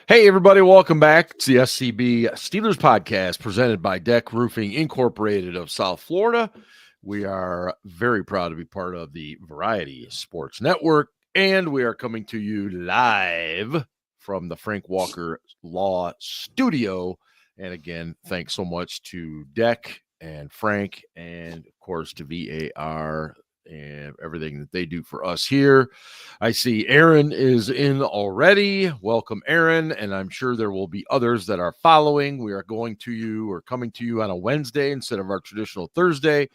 Hey, everybody, welcome back to the SCB Steelers Podcast presented by Deck Roofing Incorporated of South Florida. We are very proud to be part of the Variety Sports Network, and we are coming to you live from the Frank Walker Law Studio. And again, thanks so much to Deck and Frank, and of course to VAR and everything that they do for us here. I see Aaron is in already. Welcome, Aaron. And I'm sure there will be others that are following. We are coming to you on a Wednesday instead of our traditional Thursday,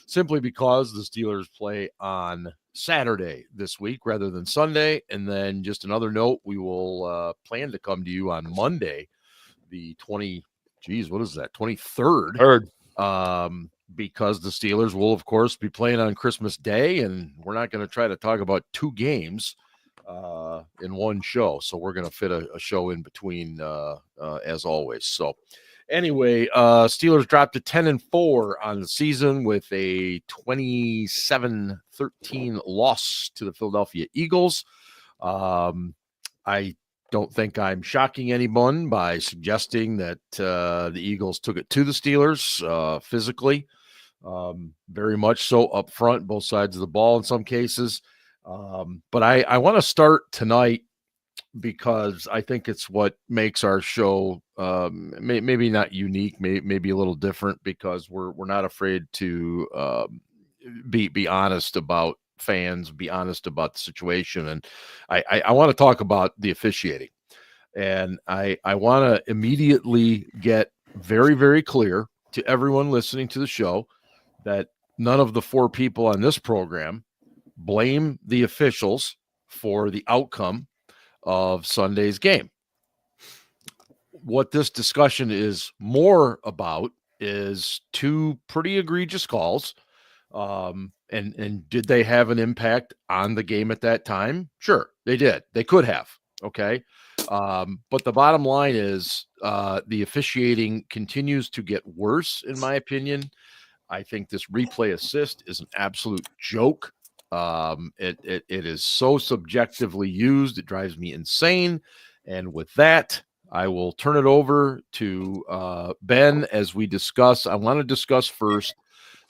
simply because the Steelers play on Saturday this week rather than Sunday. And then just another note, we will plan to come to you on Monday, the 23rd. Because the Steelers will, of course, be playing on Christmas Day, and we're not going to try to talk about two games in one show. So we're going to fit a show in between, as always. So anyway, Steelers dropped to 10-4 on the season with a 27-13 loss to the Philadelphia Eagles. I don't think I'm shocking anyone by suggesting that the Eagles took it to the Steelers physically. Very much so up front, both sides of the ball in some cases. But I want to start tonight because I think it's what makes our show maybe not unique, maybe a little different, because we're not afraid to be honest about fans, be honest about the situation. And I want to talk about the officiating. And I want to immediately get very, very clear to everyone listening to the show that none of the four people on this program blame the officials for the outcome of Sunday's game. What this discussion is more about is two pretty egregious calls. And did they have an impact on the game at that time? Sure, they did. They could have. Okay. But the bottom line is the officiating continues to get worse, in my opinion. I think this replay assist is an absolute joke. It is so subjectively used. It drives me insane. And with that, I will turn it over to Ben as we discuss. I want to discuss first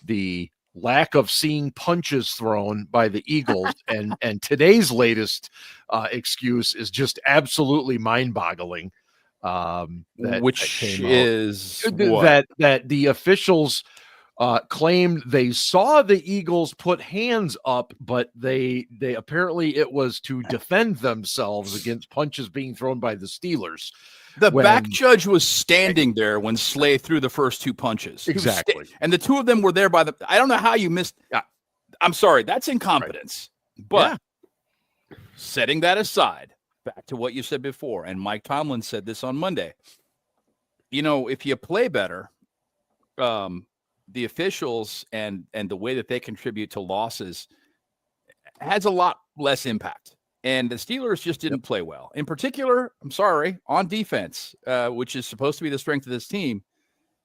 the lack of seeing punches thrown by the Eagles. and today's latest excuse is just absolutely mind-boggling. That the officials claimed they saw the Eagles put hands up, but they apparently it was to defend themselves against punches being thrown by the Steelers. The back judge was standing there when Slay threw the first two punches. Exactly. And the two of them were there by I don't know how you missed. I'm sorry. That's incompetence. Right. But setting that aside, back to what you said before, and Mike Tomlin said this on Monday, if you play better, the officials and the way that they contribute to losses has a lot less impact. And the Steelers just didn't play well. In particular, I'm sorry, on defense, which is supposed to be the strength of this team.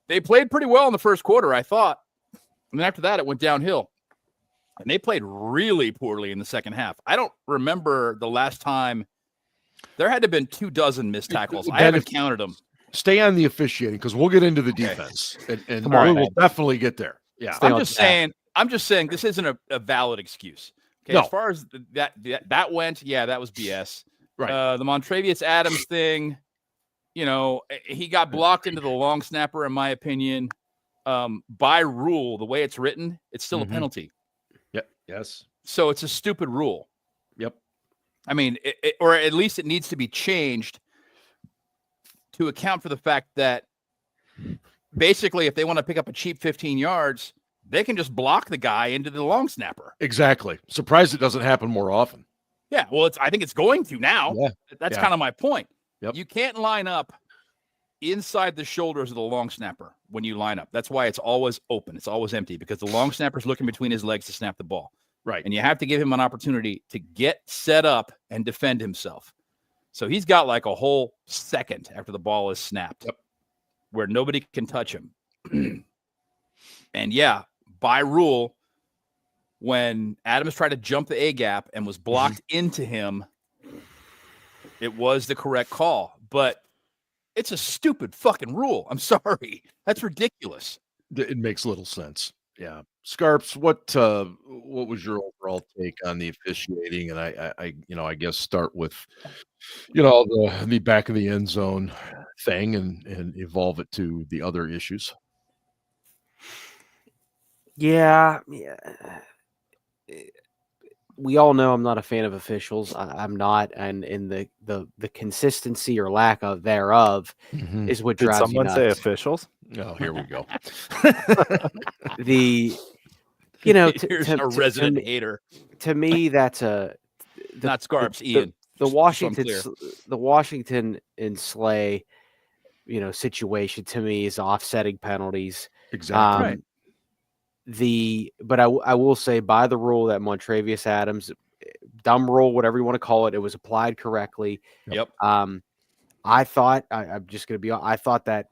They played pretty well in the first quarter, I thought. And after that, it went downhill. And they played really poorly in the second half. I don't remember the last time. There had to have been 24 missed tackles. I haven't counted them. Stay on the officiating because we'll get into the defense. And we will definitely get there. Yeah. I'm just saying this isn't a valid excuse. Okay, no. As far as that went, that was BS. Right. The Montrevious Adams thing, he got blocked into the long snapper, in my opinion. By rule, the way it's written, it's still a penalty. Yep. Yes. So it's a stupid rule. Yep. I mean, or at least it needs to be changed to account for the fact that basically if they want to pick up a cheap 15 yards, they can just block the guy into the long snapper. Exactly. Surprised it doesn't happen more often. Yeah, well, I think it's going to now. Yeah. That's kind of my point. Yep. You can't line up inside the shoulders of the long snapper when you line up. That's why it's always open. It's always empty because the long snapper's looking between his legs to snap the ball. Right. And you have to give him an opportunity to get set up and defend himself. So he's got like a whole second after the ball is snapped where nobody can touch him. And by rule, when Adams tried to jump the A gap and was blocked into him, it was the correct call. but it's a stupid fucking rule. I'm sorry. That's ridiculous. It makes little sense. Yeah. Scarps, what was your overall take on the officiating? And I guess start with, the back of the end zone thing and evolve it to the other issues. Yeah. We all know I'm not a fan of officials. I'm not, and in the consistency or lack of thereof is what Did drives you someone say nuts. officials? Oh, here we go. Here's a resident hater. To me, that's Not Scarps, Ian. The Washington, so the Washington and Slay, situation to me is offsetting penalties. Exactly. Right. But I will say, by the rule that Montravius Adams, dumb rule, whatever you want to call it, it was applied correctly. Yep. I thought I'm just going to be. I thought that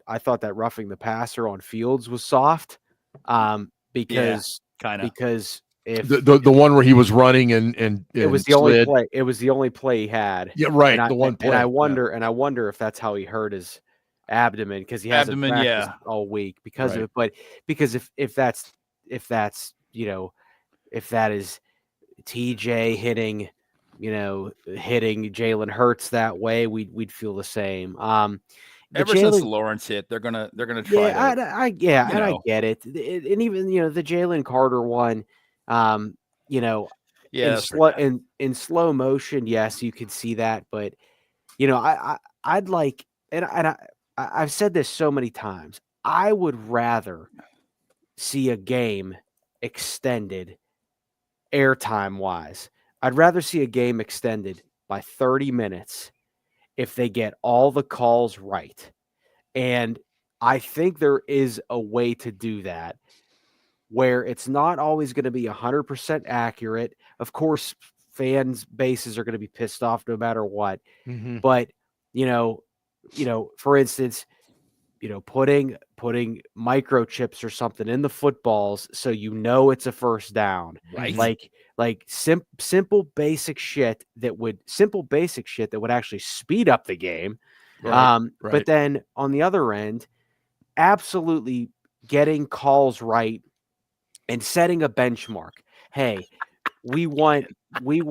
roughing the passer on Fields was soft, because if the one where he was running and it was the only play. It was the only play he had. Yeah, right. And the one play. And I wonder if that's how he hurt his abdomen, because he hasn't practiced all week because of it. But because if that is TJ hitting Jalen Hurts that way, we'd feel the same. Ever since Lawrence hit, they're gonna try. I get it. And even the Jalen Carter one, in slow motion, yes, you could see that, but I'd like, and I've said this so many times, I would rather see a game extended airtime wise. I'd rather see a game extended by 30 minutes if they get all the calls right. And I think there is a way to do that where it's not always going to be 100% accurate. Of course, fans' bases are going to be pissed off no matter what. Mm-hmm. But, for instance, putting microchips or something in the footballs so it's a first down. Right. Like simple basic shit that would actually speed up the game. Right. But then on the other end, absolutely getting calls right and setting a benchmark. Hey, we want with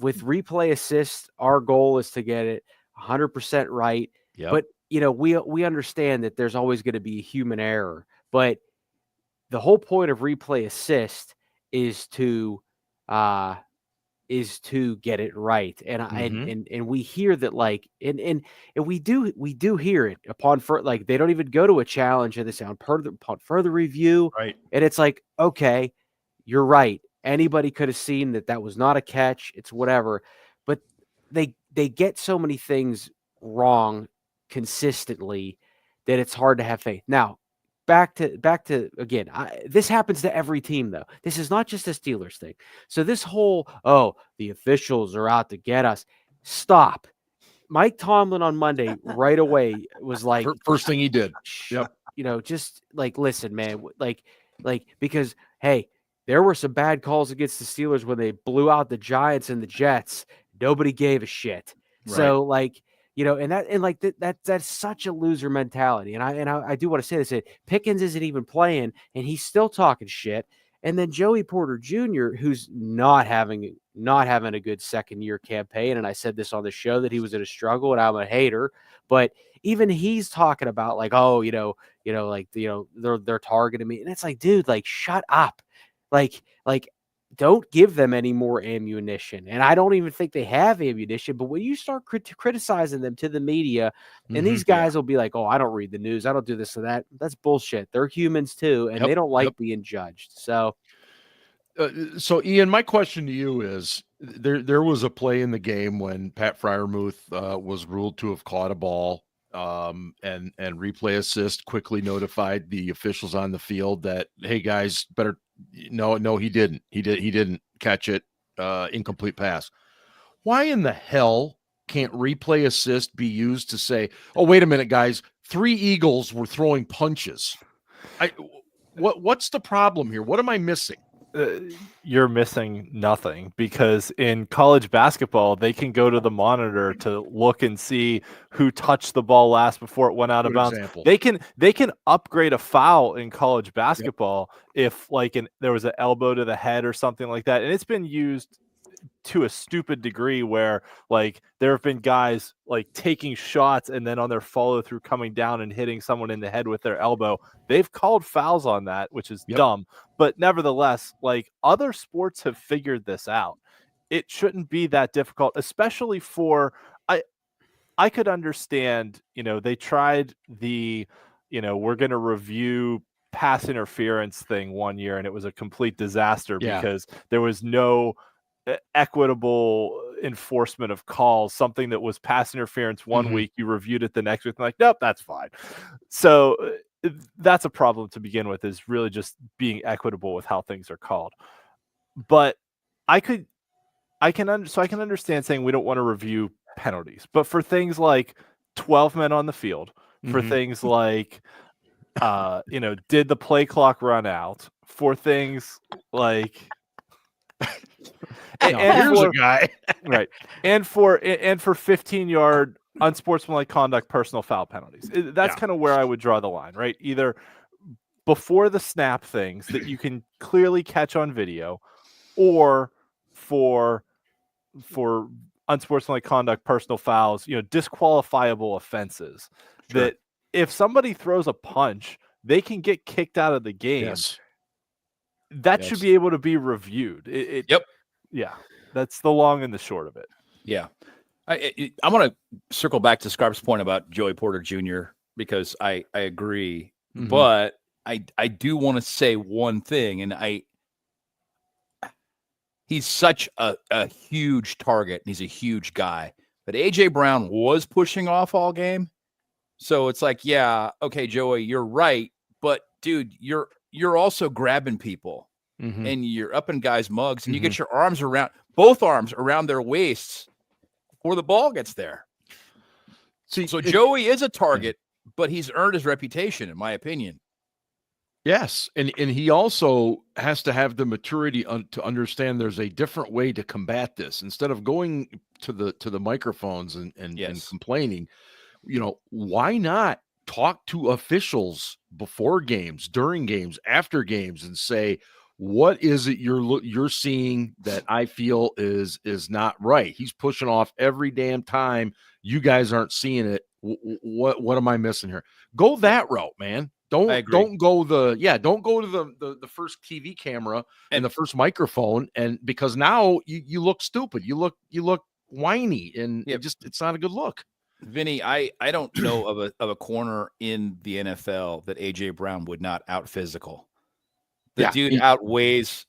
replay assist, our goal is to get it 100% right. Yep. But we understand that there's always going to be human error. But the whole point of replay assist is to get it right. And and we hear that, like, and we do hear it upon they don't even go to a challenge and they say upon further review. Right. And it's like, okay, you're right. Anybody could have seen that was not a catch. It's whatever. But they get so many things wrong consistently that it's hard to have faith. Now, back to again, this happens to every team, though. This is not just a Steelers thing. So this whole, the officials are out to get us. Stop. Mike Tomlin on Monday right away was like, first thing he did. Yep. Just like, listen, man, like because, hey, there were some bad calls against the Steelers when they blew out the Giants and the Jets. Nobody gave a shit. Right. So that's such a loser mentality. And I do want to say this: Pickens isn't even playing, and he's still talking shit. And then Joey Porter Jr., who's not having a good second year campaign. And I said this on the show that he was going to struggle, and I'm a hater. But even he's talking about they're targeting me, and it's like, dude, like, shut up. Like, don't give them any more ammunition. And I don't even think they have ammunition. But when you start criticizing them to the media, and these guys will be like, I don't read the news, I don't do this or that. That's bullshit. They're humans too, and they don't like being judged. So, Ian, my question to you is: there was a play in the game when Pat Freiermuth was ruled to have caught a ball. And replay assist quickly notified the officials on the field that, hey guys, better. No, he didn't. He didn't catch it. Incomplete pass. Why in the hell can't replay assist be used to say, oh, wait a minute, guys, 3 Eagles were throwing punches? What's the problem here? What am I missing? you're missing nothing, because in college basketball, they can go to the monitor to look and see who touched the ball last before it went out of bounds. They can upgrade a foul in college basketball if there was an elbow to the head or something like that. And it's been used to a stupid degree where there have been guys taking shots and then on their follow through coming down and hitting someone in the head with their elbow. They've called fouls on that, which is dumb, but nevertheless, other sports have figured this out. It shouldn't be that difficult, especially for I could understand, they tried the, we're going to review pass interference thing one year and it was a complete disaster because there was no equitable enforcement of calls. Something that was pass interference one week, you reviewed it the next week, nope, that's fine. So that's a problem to begin with, is really just being equitable with how things are called. But I can understand saying we don't want to review penalties, but for things like 12 men on the field, for things like did the play clock run out, for things like here's a guy right, and for 15-yard unsportsmanlike conduct personal foul penalties. That's kind of where I would draw the line, right? Either before the snap things that you can clearly catch on video, or for unsportsmanlike conduct personal fouls, disqualifiable offenses. That if somebody throws a punch, they can get kicked out of the game. That should be able to be reviewed. Yeah, that's the long and the short of it. Yeah. I want to circle back to Scarp's point about Joey Porter Jr. because I agree, but I do want to say one thing, and he's such a huge target, and he's a huge guy, but AJ Brown was pushing off all game. So it's okay, Joey, you're right, but dude, you're also grabbing people and you're up in guys' mugs, and you get your both arms around their waists before the ball gets there. So Joey is a target, but he's earned his reputation, in my opinion. Yes, and he also has to have the maturity to understand there's a different way to combat this. Instead of going to the microphones and complaining, why not talk to officials before games, during games, after games, and say, what is it you're seeing that I feel is not right? He's pushing off every damn time. You guys aren't seeing it. What am I missing here? Go that route, man. Don't go to the first TV camera and the first microphone, and because now you look stupid. You look whiny, and it's not a good look. Vinny, I don't know of a corner in the NFL that AJ Brown would not out physical. The dude outweighs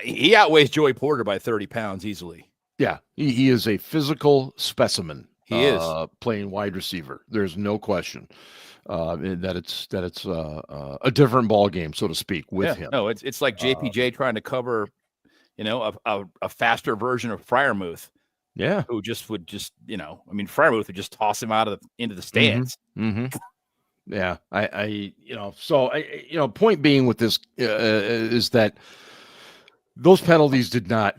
Joey Porter by 30 pounds easily. Yeah, he is a physical specimen. He is playing wide receiver. There's no question that it's a different ball game, so to speak, with him. No, it's like JPJ trying to cover, a faster version of Freiermuth. Yeah, who would Freiermuth would just toss him into the stands. Yeah, point being with this is that those penalties did not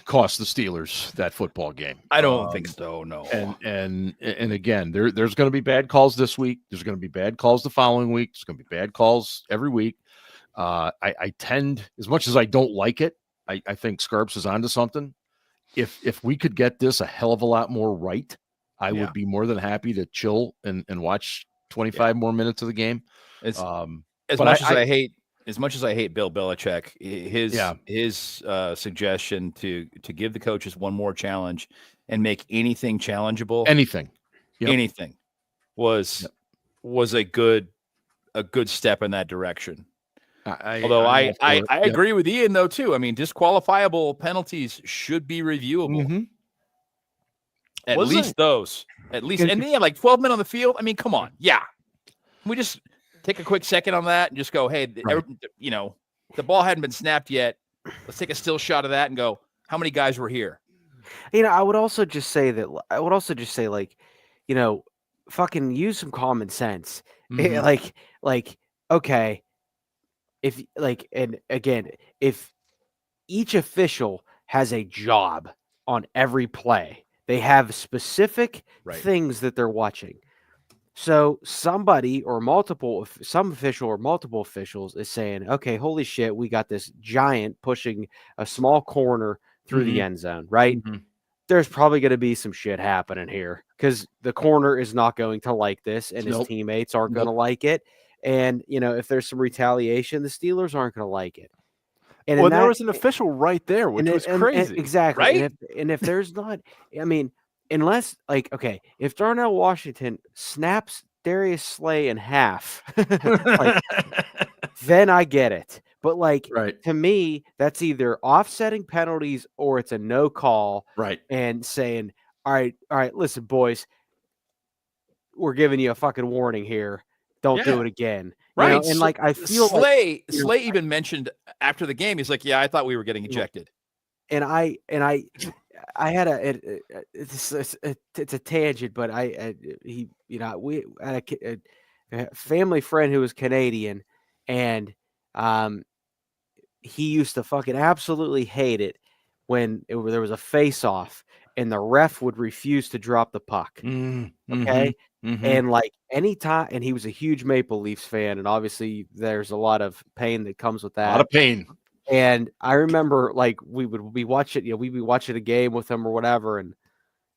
cost the Steelers that football game. I don't think so. No. And again, there's going to be bad calls this week. There's going to be bad calls the following week. There's going to be bad calls every week. I tend, as much as I don't like it, I think Scarps is onto something. If we could get this a hell of a lot more right, I would be more than happy to chill and watch 25 more minutes of the game. As much as I hate Bill Belichick, his suggestion to give the coaches one more challenge and make anything challengeable, anything was a good step in that direction. I agree with Ian though too. I mean, disqualifiable penalties should be reviewable. At least, and they have 12 men on the field. I mean, come on, Can we just take a quick second on that and just go, hey, the ball hadn't been snapped yet. Let's take a still shot of that and go, how many guys were here? I would also just say fucking use some common sense. Okay. If each official has a job on every play. They have specific things that they're watching. So somebody or some official or multiple officials is saying, okay, holy shit, we got this giant pushing a small corner through the end zone, right? Mm-hmm. There's probably going to be some shit happening here because the corner is not going to like this and his teammates aren't going to like it. And, if there's some retaliation, the Steelers aren't going to like it. And there was an official right there, which was crazy. Exactly. Right? And if there's not, unless if Darnell Washington snaps Darius Slay in half, then I get it. But to me, that's either offsetting penalties or it's a no call. Right. And saying, all right, listen, boys, we're giving you a fucking warning here. Don't do it again. Right. And I feel Slay even mentioned after the game, he's like, yeah, I thought we were getting ejected. And I had it's a tangent, but we had a family friend who was Canadian, and he used to fucking absolutely hate it when there was a face-off and the ref would refuse to drop the puck. Mm-hmm. Okay. Mm-hmm. And anytime, and he was a huge Maple Leafs fan, and obviously there's a lot of pain that comes with that. A lot of pain. And I remember we would be watching, we'd be watching a game with him or whatever,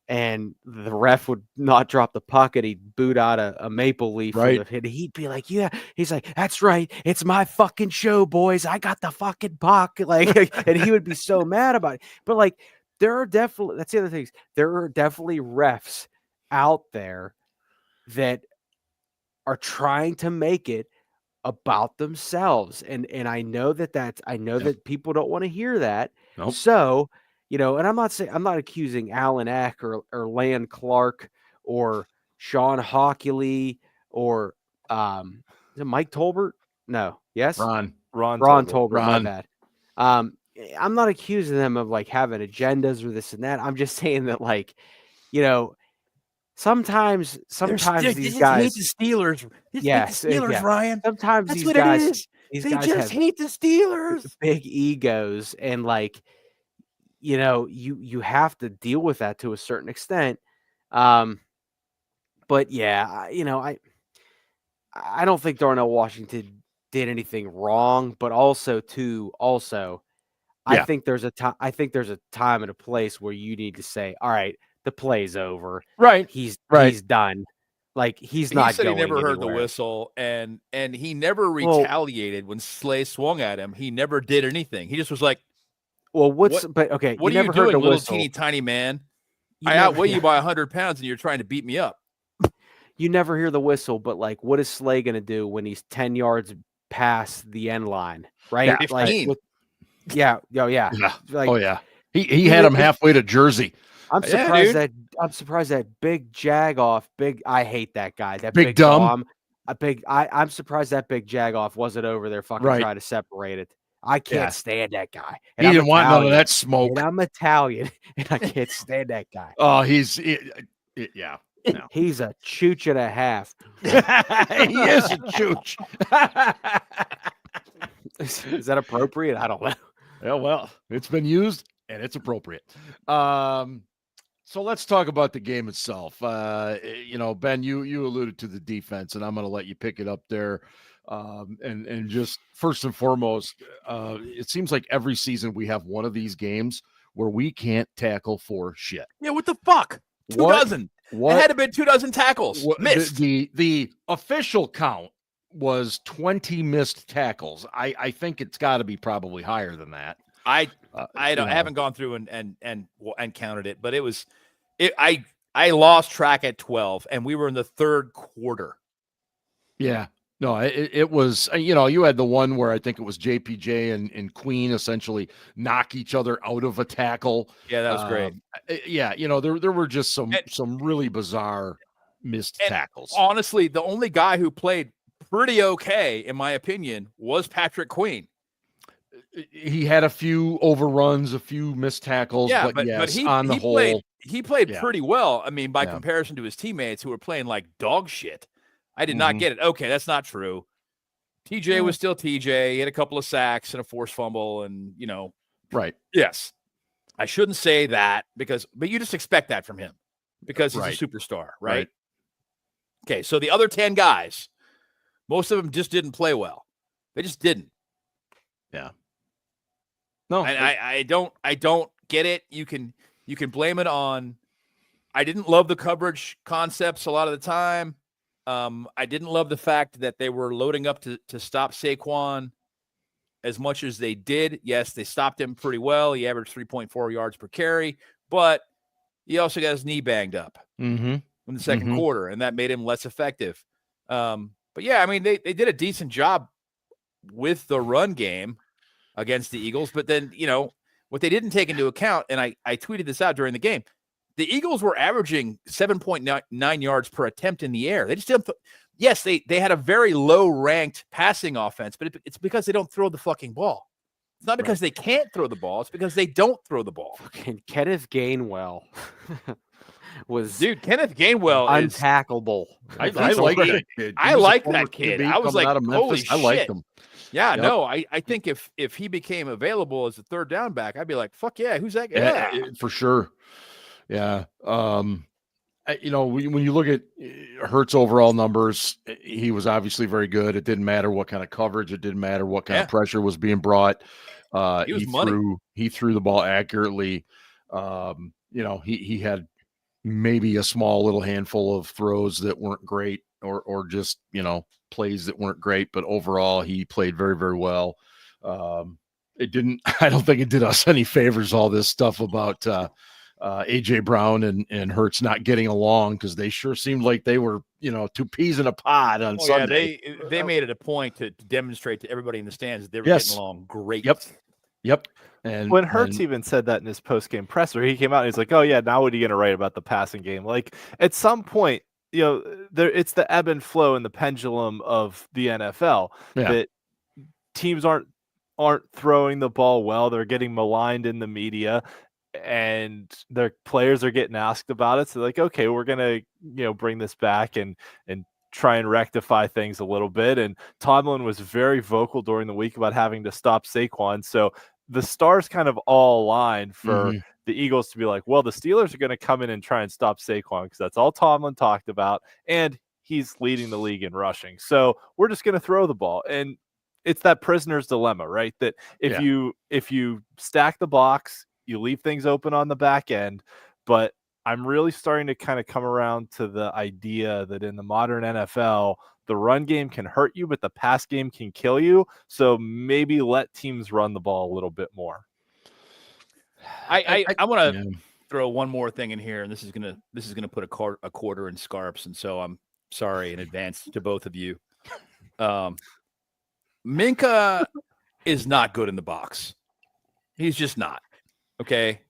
and the ref would not drop the puck and he'd boot out a Maple Leaf. Right. And he'd be like, yeah, he's like, that's right. It's my fucking show, boys. I got the fucking puck. And he would be so mad about it. But there are definitely, that's the other thing. There are definitely refs out there that are trying to make it about themselves. And I know that people don't want to hear that. Nope. So, and I'm not accusing Alan Eck or Lan Clark or Sean Hockley or is it Mike Tolbert? No. Yes. Ron Tolbert. My bad. I'm not accusing them of having agendas or this and that. I'm just saying that sometimes these guys hate the Steelers. Ryan. Sometimes that's these what guys, it is. These they guys just hate the Steelers. Big egos, and you have to deal with that to a certain extent. But yeah, I don't think Darnell Washington did anything wrong, but also I think there's a time and a place where you need to say, all right, the play's over. Right. He's done. He's not. He said going he never heard anywhere. the whistle, and he never retaliated when Slay swung at him. He never did anything. He just was like, "Well, what are you never doing, heard the little whistle? Teeny tiny man? I outweigh you by 100 pounds, and you're trying to beat me up." You never hear the whistle, but what is Slay going to do when he's 10 yards past the end line? Right? Yeah, 15. Yeah. He had him halfway to Jersey. I'm surprised that big Jagoff, I hate that guy. That big dumb. I'm surprised that big Jagoff wasn't over there fucking trying to separate it. I can't stand that guy. And he didn't want none of that smoke. And I'm Italian, and I can't stand that guy. Oh, he's No. He's a chooch and a half. He is a chooch. Is that appropriate? I don't know. Yeah, well, it's been used and it's appropriate. So let's talk about the game itself. Ben, you alluded to the defense, and I'm going to let you pick it up there. And just first and foremost, it seems like every season we have one of these games where we can't tackle for shit. Yeah, what the fuck? 2 dozen. It had to be 2 dozen tackles. Missed. The official count was 20 missed tackles. I think it's got to be probably higher than that. I haven't gone through and counted it, but I lost track at 12, and we were in the third quarter. Yeah. No, it was, you had the one where I think it was JPJ and Queen essentially knock each other out of a tackle. Yeah, that was great. Yeah, there were just some really bizarre missed tackles. Honestly, the only guy who played pretty okay, in my opinion, was Patrick Queen. He had a few overruns, a few missed tackles, but on the whole, he played pretty well. I mean, by comparison to his teammates who were playing like dog shit. I did not get it. Okay, that's not true. TJ was still TJ. He had a couple of sacks and a forced fumble, and Right. Yes. I shouldn't say that but you just expect that from him because he's a superstar, right? Okay. So the other 10 guys, most of them just didn't play well. They just didn't. Yeah. No, and I don't get it. You can blame it on. I didn't love the coverage concepts a lot of the time. I didn't love the fact that they were loading up to stop Saquon as much as they did. Yes, they stopped him pretty well. He averaged 3.4 yards per carry, but he also got his knee banged up in the second quarter, and that made him less effective. But yeah, I mean, they did a decent job with the run game against the Eagles. But then, what they didn't take into account, and I tweeted this out during the game, the Eagles were averaging 7.9 yards per attempt in the air. They just didn't. Yes, they had a very low-ranked passing offense, but it's because they don't throw the fucking ball. It's not because they can't throw the ball. It's because they don't throw the ball. Fucking Kenneth Gainwell Kenneth Gainwell untackable. I like that kid. I like that kid. I was like, holy shit. I like him. Yeah, no, I think if he became available as a third down back, I'd be like, fuck yeah, who's that guy? Yeah, for sure. Yeah. When you look at Hurts' overall numbers, he was obviously very good. It didn't matter what kind of coverage. It didn't matter what kind of pressure was being brought. He threw the ball accurately. He had maybe a small little handful of throws that weren't great or just, plays that weren't great, but overall he played very, very well. I don't think it did us any favors, all this stuff about, AJ Brown and Hurts not getting along, because they sure seemed like they were, two peas in a pod on Sunday. Yeah, they made it a point to demonstrate to everybody in the stands that they were getting along great. Yep. And when Hurts even said that in his post-game presser, he came out and he's like, "Oh yeah, now what are you going to write about the passing game?" Like at some point, it's the ebb and flow and the pendulum of the NFL that teams aren't throwing the ball well. They're getting maligned in the media, and their players are getting asked about it. So like, okay, we're gonna bring this back and try and rectify things a little bit. And Tomlin was very vocal during the week about having to stop Saquon. So the stars kind of all aligned for the Eagles to be like, well, the Steelers are going to come in and try and stop Saquon because that's all Tomlin talked about, and he's leading the league in rushing. So we're just going to throw the ball. And it's that prisoner's dilemma, right? That if you stack the box, you leave things open on the back end. But I'm really starting to kind of come around to the idea that in the modern NFL, the run game can hurt you, but the pass game can kill you. So maybe let teams run the ball a little bit more. I want to throw one more thing in here, and this is gonna put a quarter in Scarps, and so I'm sorry in advance to both of you. Minka is not good in the box. He's just not. Okay.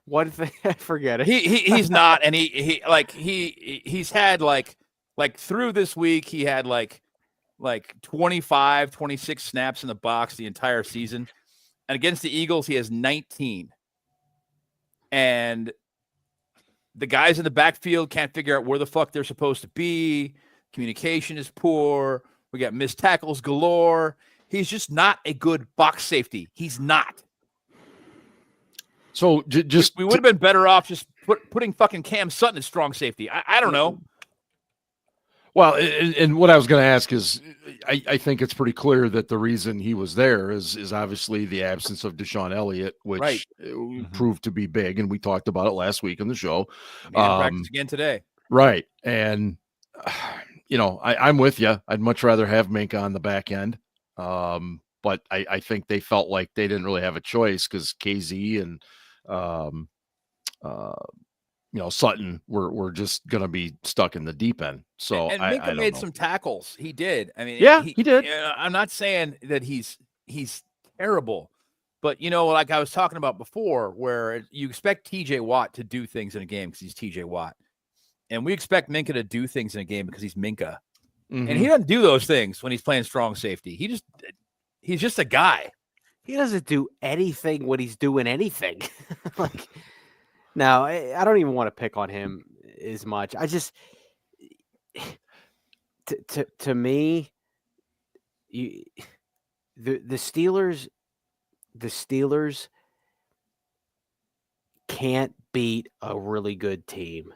One thing, forget it. He's not, and he's had like through this week he had like 25, 26 snaps in the box the entire season, and against the Eagles he has 19. And the guys in the backfield can't figure out where the fuck they're supposed to be. Communication is poor. We got missed tackles galore. He's just not a good box safety. He's not. So we would have been better off just putting fucking Cam Sutton as strong safety. I don't know. Well, and what I was going to ask is, I think it's pretty clear that the reason he was there is obviously the absence of Deshaun Elliott, which proved to be big, and we talked about it last week on the show. Practice again today, right? And I'm with you. I'd much rather have Minka on the back end, but I think they felt like they didn't really have a choice because KZ and Sutton were just going to be stuck in the deep end. So and Minka made some tackles. He did. I mean, he did. I'm not saying that he's terrible, but like I was talking about before, where you expect TJ Watt to do things in a game because he's TJ Watt, and we expect Minka to do things in a game because he's Minka, and he doesn't do those things when he's playing strong safety. He's just a guy. He doesn't do anything when he's doing anything. No, I don't even want to pick on him as much. I just, to me, the Steelers can't beat a really good team.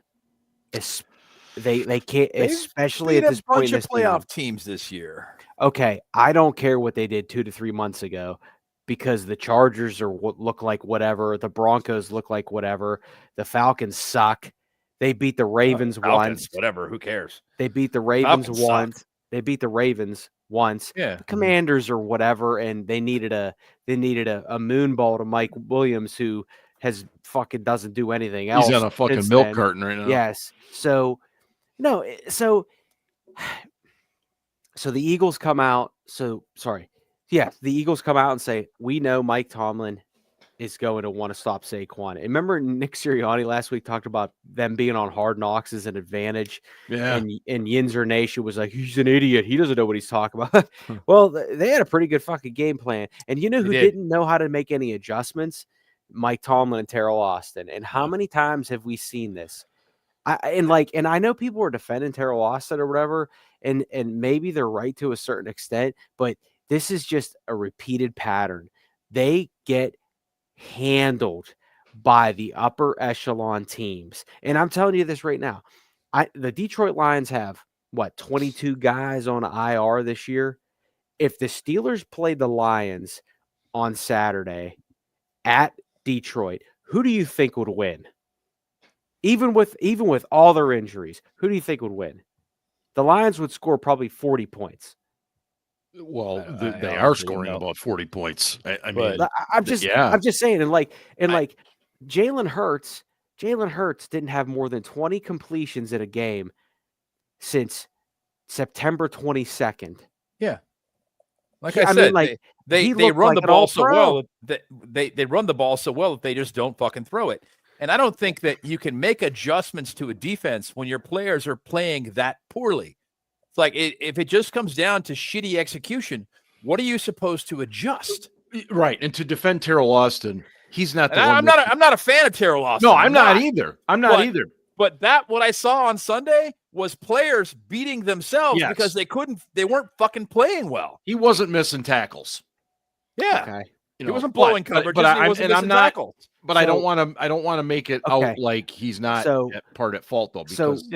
They can't, especially at this point in this playoff teams this year. Okay, I don't care what they did 2 to 3 months ago, because the Chargers look like whatever, the Broncos look like whatever, the Falcons suck. They beat the Ravens once. Whatever, who cares? They beat the Ravens once. Suck. They beat the Ravens once. Yeah. The Commanders or whatever, and they needed a moon ball to Mike Williams, who fucking doesn't do anything else. He's on a fucking milk carton right now. Yes. So the Eagles come out. The Eagles come out and say, we know Mike Tomlin is going to want to stop Saquon. And remember Nick Sirianni last week talked about them being on Hard Knocks as an advantage. Yeah. And Yinzer Nation was like, he's an idiot. He doesn't know what he's talking about. Well, they had a pretty good fucking game plan. And you know who didn't know how to make any adjustments? Mike Tomlin and Terrell Austin. And how many times have we seen this? And I know people are defending Terrell Austin or whatever, and maybe they're right to a certain extent, but this is just a repeated pattern. They get handled by the upper echelon teams. And I'm telling you this right now. The Detroit Lions have 22 guys on IR this year. If the Steelers played the Lions on Saturday at Detroit, who do you think would win? Even with all their injuries, who do you think would win? The Lions would score probably 40 points. Well, they are scoring about 40 points. I mean, I'm just saying, and Jalen Hurts didn't have more than 20 completions in a game since September 22nd. Yeah. Like I said, they run the ball so well that they run the ball so well that they just don't fucking throw it. And I don't think that you can make adjustments to a defense when your players are playing that poorly. It's like if it just comes down to shitty execution, what are you supposed to adjust? Right. And to defend Terrell Austin, he's not the one. I'm not a fan of Terrell Austin. No, I'm not either. Either. But what I saw on Sunday was players beating themselves because they weren't fucking playing well. He wasn't missing tackles. Yeah. Okay. He wasn't blowing coverage, I'm not tackles. But I don't want to make it out like he's not at fault though. Because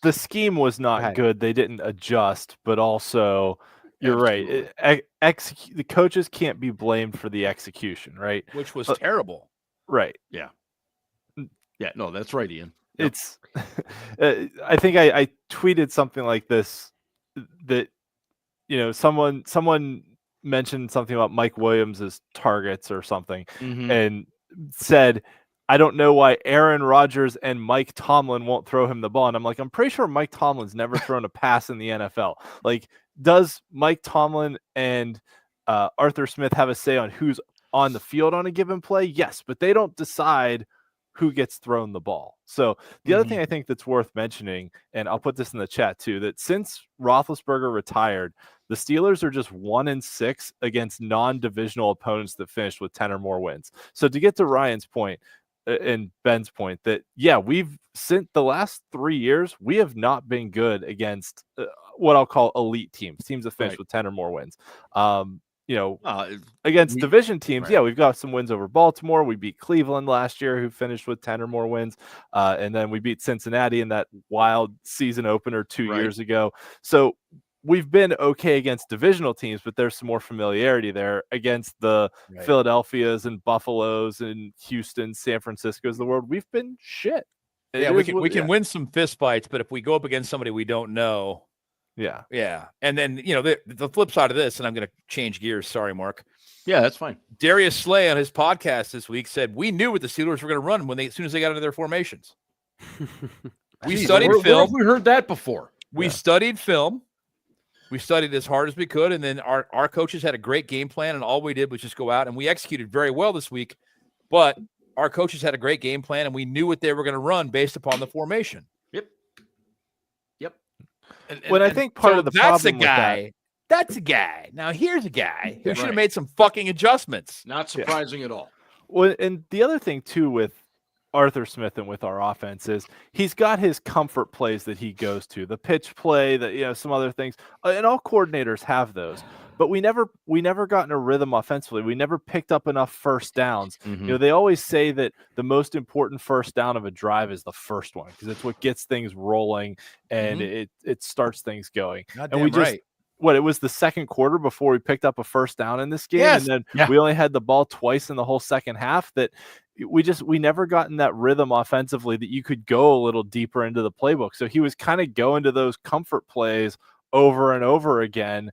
the scheme was not good. They didn't adjust, but also you're right. The coaches can't be blamed for the execution, right? Which was terrible. Right. Yeah. Yeah. No, that's right, Ian. Yep. It's. I think I tweeted something like this that someone mentioned something about Mike Williams' targets or something, and said, I don't know why Aaron Rodgers and Mike Tomlin won't throw him the ball. And I'm like, I'm pretty sure Mike Tomlin's never thrown a pass in the NFL. Like, does Mike Tomlin and Arthur Smith have a say on who's on the field on a given play? Yes, but they don't decide who gets thrown the ball. So the other thing I think that's worth mentioning, and I'll put this in the chat too, that since Roethlisberger retired, the Steelers are just 1-6 against non-divisional opponents that finished with 10 or more wins. So to get to Ryan's point and Ben's point that, we've since the last 3 years, we have not been good against what I'll call elite teams that finished with 10 or more wins. Against division teams, we've got some wins over Baltimore. We beat Cleveland last year, who finished with 10 or more wins. And then we beat Cincinnati in that wild season opener 2 years ago. So we've been okay against divisional teams, but there's some more familiarity there against the Philadelphias and Buffaloes and Houston, San Franciscos of the world. We've been shit. We can win some fist fights, but if we go up against somebody we don't know, yeah. And then, the flip side of this, and I'm going to change gears. Sorry, Mark. Yeah, that's fine. Darius Slay on his podcast this week said, we knew what the Steelers were going to run as soon as they got into their formations. We studied film. Where have we heard that before? We studied film. We studied as hard as we could. And then our coaches had a great game plan. And all we did was just go out and we executed very well this week. But our coaches had a great game plan and we knew what they were going to run based upon the formation. I think part of the problem that's a guy. Now here's a guy who should have made some fucking adjustments. Not surprising at all. Well, and the other thing too with Arthur Smith and with our offense is he's got his comfort plays that he goes to, the pitch play, that some other things, and all coordinators have those. But we never got in a rhythm offensively. We never picked up enough first downs. Mm-hmm. They always say that the most important first down of a drive is the first one because it's what gets things rolling and it starts things going. And we just it was the second quarter before we picked up a first down in this game, yes. and then we only had the ball twice in the whole second half. That we never got in that rhythm offensively that you could go a little deeper into the playbook. So he was kind of going to those comfort plays over and over again.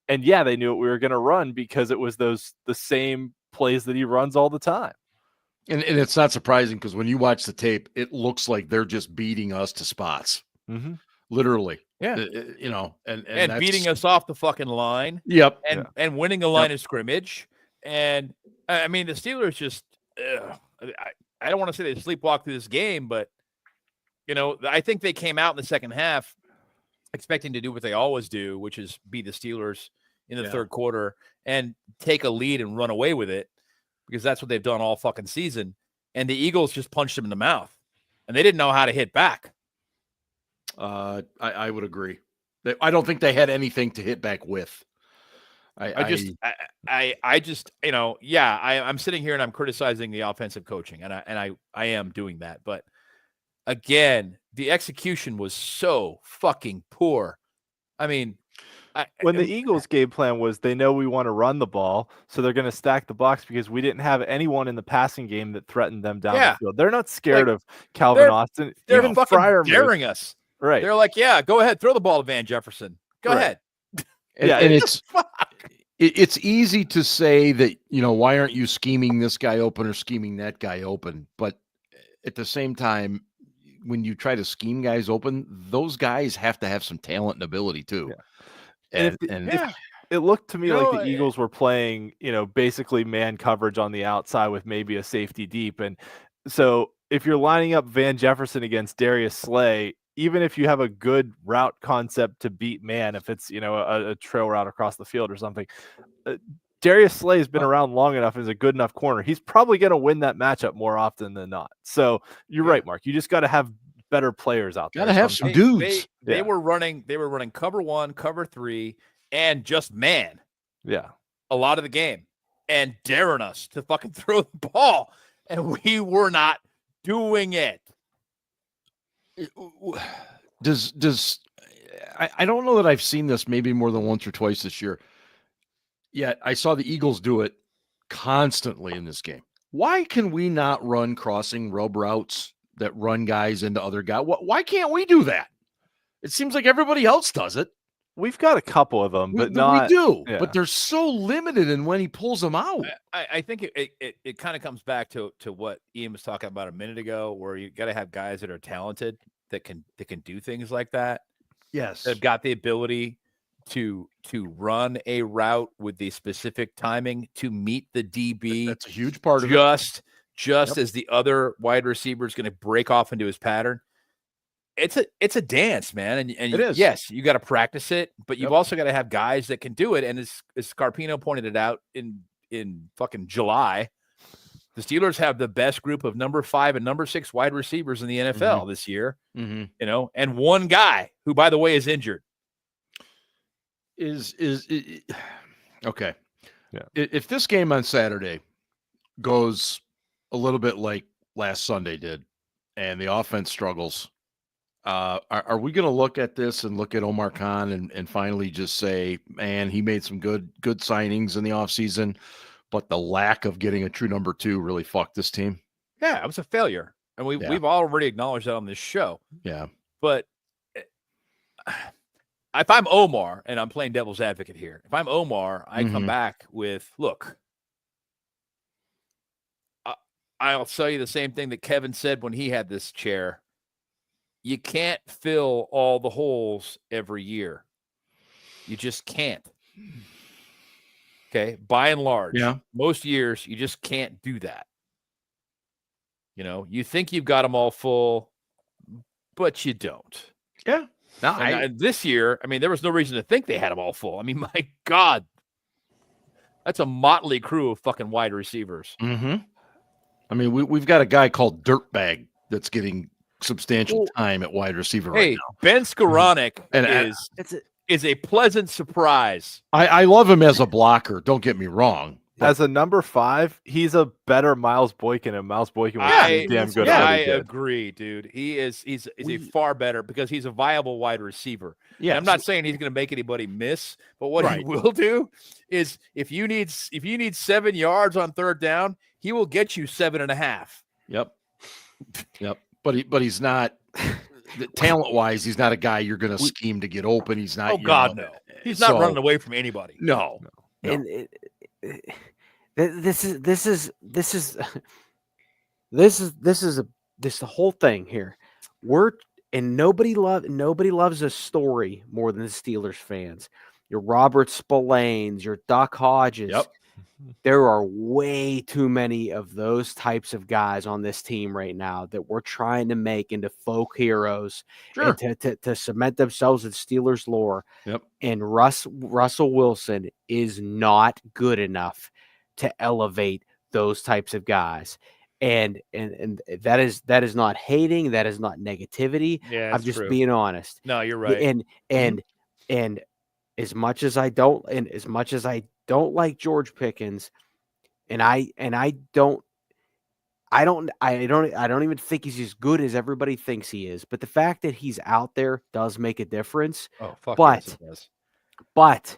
And yeah, they knew what we were going to run because it was the same plays that he runs all the time. And it's not surprising because when you watch the tape, it looks like they're just beating us to spots, literally. Yeah, and beating us off the fucking line. Yep, and winning a line of scrimmage. And I mean, the Steelers just I don't want to say they sleepwalked through this game, but I think they came out in the second half expecting to do what they always do, which is beat the Steelers in the third quarter and take a lead and run away with it, because that's what they've done all fucking season. And the Eagles just punched them in the mouth, and they didn't know how to hit back. I would agree. I don't think they had anything to hit back with. I'm sitting here and I'm criticizing the offensive coaching, and I am doing that, but again, the execution was so fucking poor. I mean, when the Eagles' game plan was they know we want to run the ball, so they're going to stack the box because we didn't have anyone in the passing game that threatened them down the field. They're not scared of Calvin Austin. They're fucking Fryer daring us. Right. They're like, yeah, go ahead, throw the ball to Van Jefferson. Go ahead. And it's easy to say that, why aren't you scheming this guy open or scheming that guy open? But at the same time, when you try to scheme guys open, those guys have to have some talent and ability too. Yeah. It looked to me like the Eagles were playing, basically man coverage on the outside with maybe a safety deep. And so if you're lining up Van Jefferson against Darius Slay, even if you have a good route concept to beat man, if it's, a trail route across the field or something, Darius Slay has been around long enough and is a good enough corner. He's probably going to win that matchup more often than not. So you're right, Mark. You just got to have better players out there. Got to have some dudes. They were running cover 1, cover 3, and just man. Yeah. A lot of the game, and daring us to fucking throw the ball, and we were not doing it. I don't know that I've seen this maybe more than once or twice this year. Yet I saw the Eagles do it constantly in this game. Why can we not run crossing rub routes that run guys into other guys? Why can't we do that? It seems like everybody else does it. We've got a couple of them, but we do. Yeah. But they're so limited in when he pulls them out. I think it kind of comes back to what Ian was talking about a minute ago, where you got to have guys that are talented that can do things like that. Yes, they've got the ability to run a route with the specific timing to meet the DB. That's a huge part of it. Just as the other wide receiver is going to break off into his pattern. It's a dance, man. And it is. Yes, you got to practice it, but you've also got to have guys that can do it. And as Scarpino pointed it out in fucking July, the Steelers have the best group of number 5 and number 6 wide receivers in the NFL this year. And one guy who, by the way, is injured. Is okay. Yeah. If this game on Saturday goes a little bit like last Sunday did, and the offense struggles, are we going to look at this and look at Omar Khan and finally just say, man, he made some good signings in the offseason, but the lack of getting a true number 2 really fucked this team? Yeah, it was a failure. And we've already acknowledged that on this show. Yeah. But if I'm Omar, and I'm playing devil's advocate here, if I'm Omar, I come back with, look, I'll tell you the same thing that Kevin said when he had this chair. You can't fill all the holes every year. You just can't. Okay. By and large, most years, you just can't do that. You think you've got them all full, but you don't. Yeah. No, this year, there was no reason to think they had them all full. My God, that's a motley crew of fucking wide receivers. I mean, we've got a guy called Dirtbag that's getting substantial time at wide receiver right now. Ben Skoranek is a pleasant surprise. I love him as a blocker. Don't get me wrong. As a number 5, he's a better Miles Boykin, and Miles Boykin was damn good. Yeah, I agree, dude. He's a far better because he's a viable wide receiver. Yeah, I'm not saying he's going to make anybody miss, but what he will do is if you need 7 yards on third down, he will get you 7.5. Yep. But he's not talent wise. He's not a guy you're going to scheme to get open. He's not. Oh God, no. He's not running away from anybody. No. And this is the whole thing here. Nobody loves a story more than the Steelers fans. Your Robert Spillanes, your Duck Hodges. Yep. There are way too many of those types of guys on this team right now that we're trying to make into folk heroes and to cement themselves in Steelers lore. Yep. And Russell Wilson is not good enough to elevate those types of guys. And that is not hating, that is not negativity. Yeah, I'm just being honest. No, you're right. And as much as I don't like George Pickens, and I don't even think he's as good as everybody thinks he is. But the fact that he's out there does make a difference. Oh, fuck yes, it does. But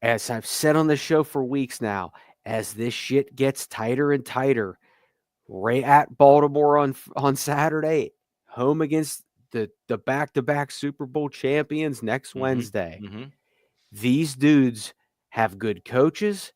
as I've said on the show for weeks now, as this shit gets tighter and tighter, right at Baltimore on Saturday, home against the back-to-back Super Bowl champions next Wednesday. Mm-hmm. These dudes have good coaches.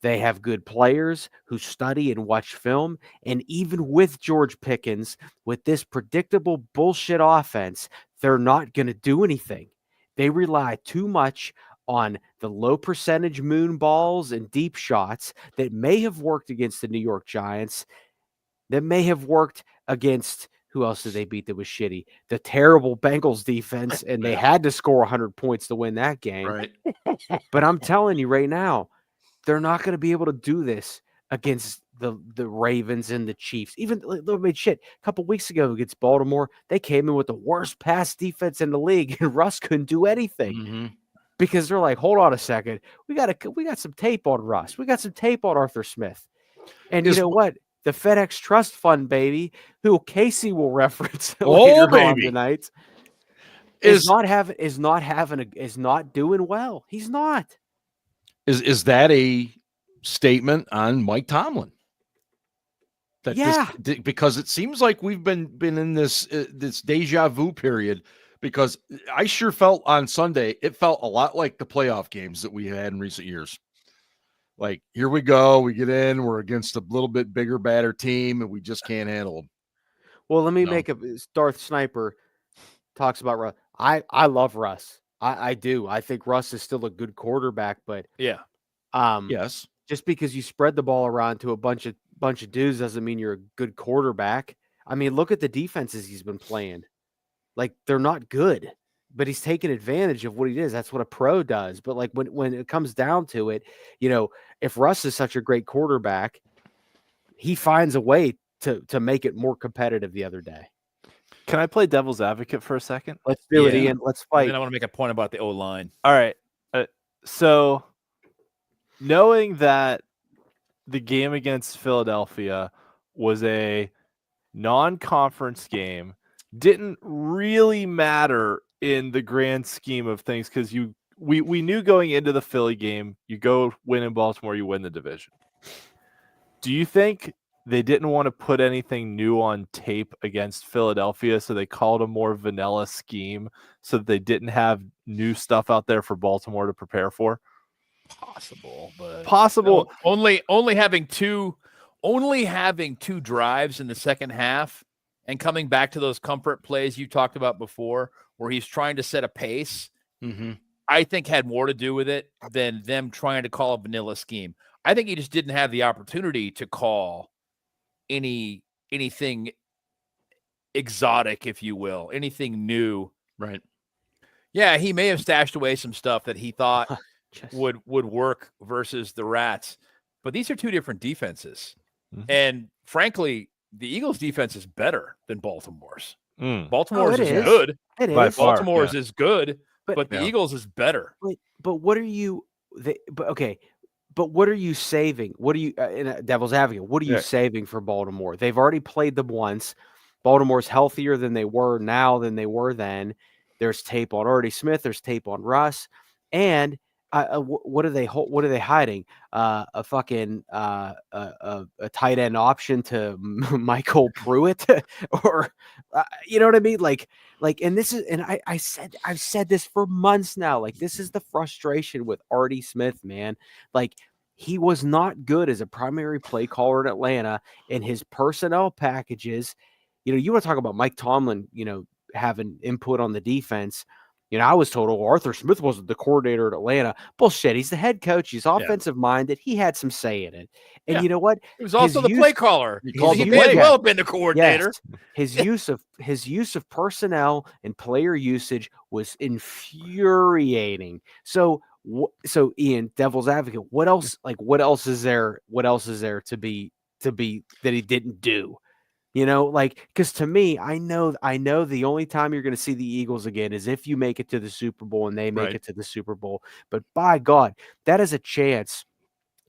They have good players who study and watch film. And even with George Pickens, with this predictable bullshit offense, they're not going to do anything. They rely too much on the low percentage moon balls and deep shots that may have worked against the New York Giants, that may have worked against – who else did they beat that was shitty? The terrible Bengals defense, and they had to score 100 points to win that game. Right. But I'm telling you right now, they're not going to be able to do this against the Ravens and the Chiefs. Even a couple weeks ago against Baltimore, they came in with the worst pass defense in the league, and Russ couldn't do anything because they're like, hold on a second, we got some tape on Russ, we got some tape on Arthur Smith, and you know what? The FedEx Trust Fund, baby, who Casey will reference later on tonight, is not doing well. He's not. Is that a statement on Mike Tomlin? Because it seems like we've been in this deja vu period. Because I sure felt on Sunday, it felt a lot like the playoff games that we had in recent years. Like, here we go. We get in. We're against a little bit bigger, badder team, and we just can't handle them. Well, let me make a Darth Sniper talks about Russ. I love Russ. I do. I think Russ is still a good quarterback, but yes. Just because you spread the ball around to a bunch of dudes doesn't mean you're a good quarterback. I mean, look at the defenses he's been playing. Like, they're not good. But he's taking advantage of what he is. That's what a pro does. But like when it comes down to it, if Russ is such a great quarterback, he finds a way to make it more competitive the other day. Can I play devil's advocate for a second? Let's do it, Ian. Let's fight. And I want to make a point about the O-line. All right. So knowing that the game against Philadelphia was a non-conference game, didn't really matter in the grand scheme of things, because we knew going into the Philly game, you go win in Baltimore, you win the division. Do you think they didn't want to put anything new on tape against Philadelphia, so they called a more vanilla scheme so that they didn't have new stuff out there for Baltimore to prepare for? Possible. Only having two drives in the second half and coming back to those comfort plays you talked about before, where he's trying to set a pace, I think had more to do with it than them trying to call a vanilla scheme. I think he just didn't have the opportunity to call anything exotic, if you will, anything new. Right. Yeah, he may have stashed away some stuff that he thought would work versus the Rats, but these are two different defenses. And frankly, the Eagles' defense is better than Baltimore's. Mm. Baltimore's is is. good. It By is. far. Baltimore's is good, but the Yeah. Eagles is better. But what are you? But what are you saving? What are you in a devil's advocate? What are you saving for Baltimore? They've already played them once. Baltimore's healthier than they were now than they were then. There's tape on Artie Smith. There's tape on Russ. And what are they hiding? A fucking a tight end option to Michael Pruitt, or you know what I mean? Like, and this is, and I've said this for months now. Like, this is the frustration with Artie Smith, man. Like, he was not good as a primary play caller in Atlanta, and his personnel packages. You know, you want to talk about Mike Tomlin, having input on the defense. I was told, Arthur Smith wasn't the coordinator at Atlanta. Bullshit. He's the head coach. He's offensive minded. He had some say in it. And you know what? He was also the play caller. He may as well have been the coordinator. Yes. His use of personnel and player usage was infuriating. So Ian, devil's advocate, what else is there? What else is there to be that he didn't do? Because to me, I know the only time you're going to see the Eagles again is if you make it to the Super Bowl and they make it to the Super Bowl. But by God, that is a chance.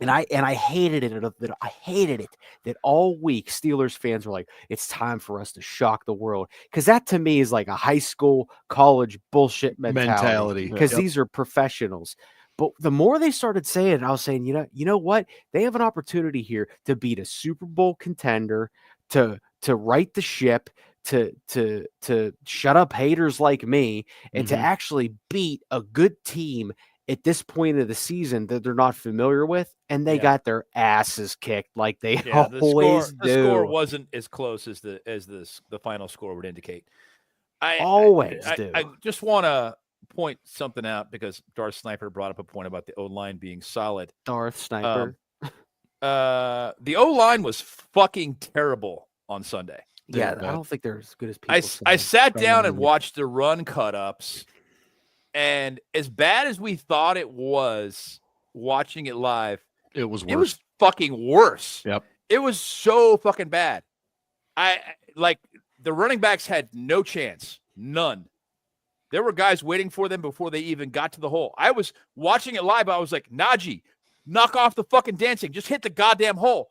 And I hated it. I hated it that all week Steelers fans were like, it's time for us to shock the world. Because that to me is like a high school, college bullshit mentality. Because these are professionals. But the more they started saying it, I was saying, you know what? They have an opportunity here to beat a Super Bowl contender, to right the ship, to shut up haters like me, and to actually beat a good team at this point of the season that they're not familiar with, and they got their asses kicked like they always do. The score wasn't as close as the final score would indicate. I just want to point something out because Darth Sniper brought up a point about the O-line being solid. Darth Sniper. The O-line was fucking terrible on Sunday. Yeah, I don't think they're as good as people. I sat down and watched the run cut-ups, and as bad as we thought it was watching it live, it was worse. It was fucking worse. Yep. It was so fucking bad. The running backs had no chance. None. There were guys waiting for them before they even got to the hole. I was watching it live. I was like, Najee, knock off the fucking dancing. Just hit the goddamn hole.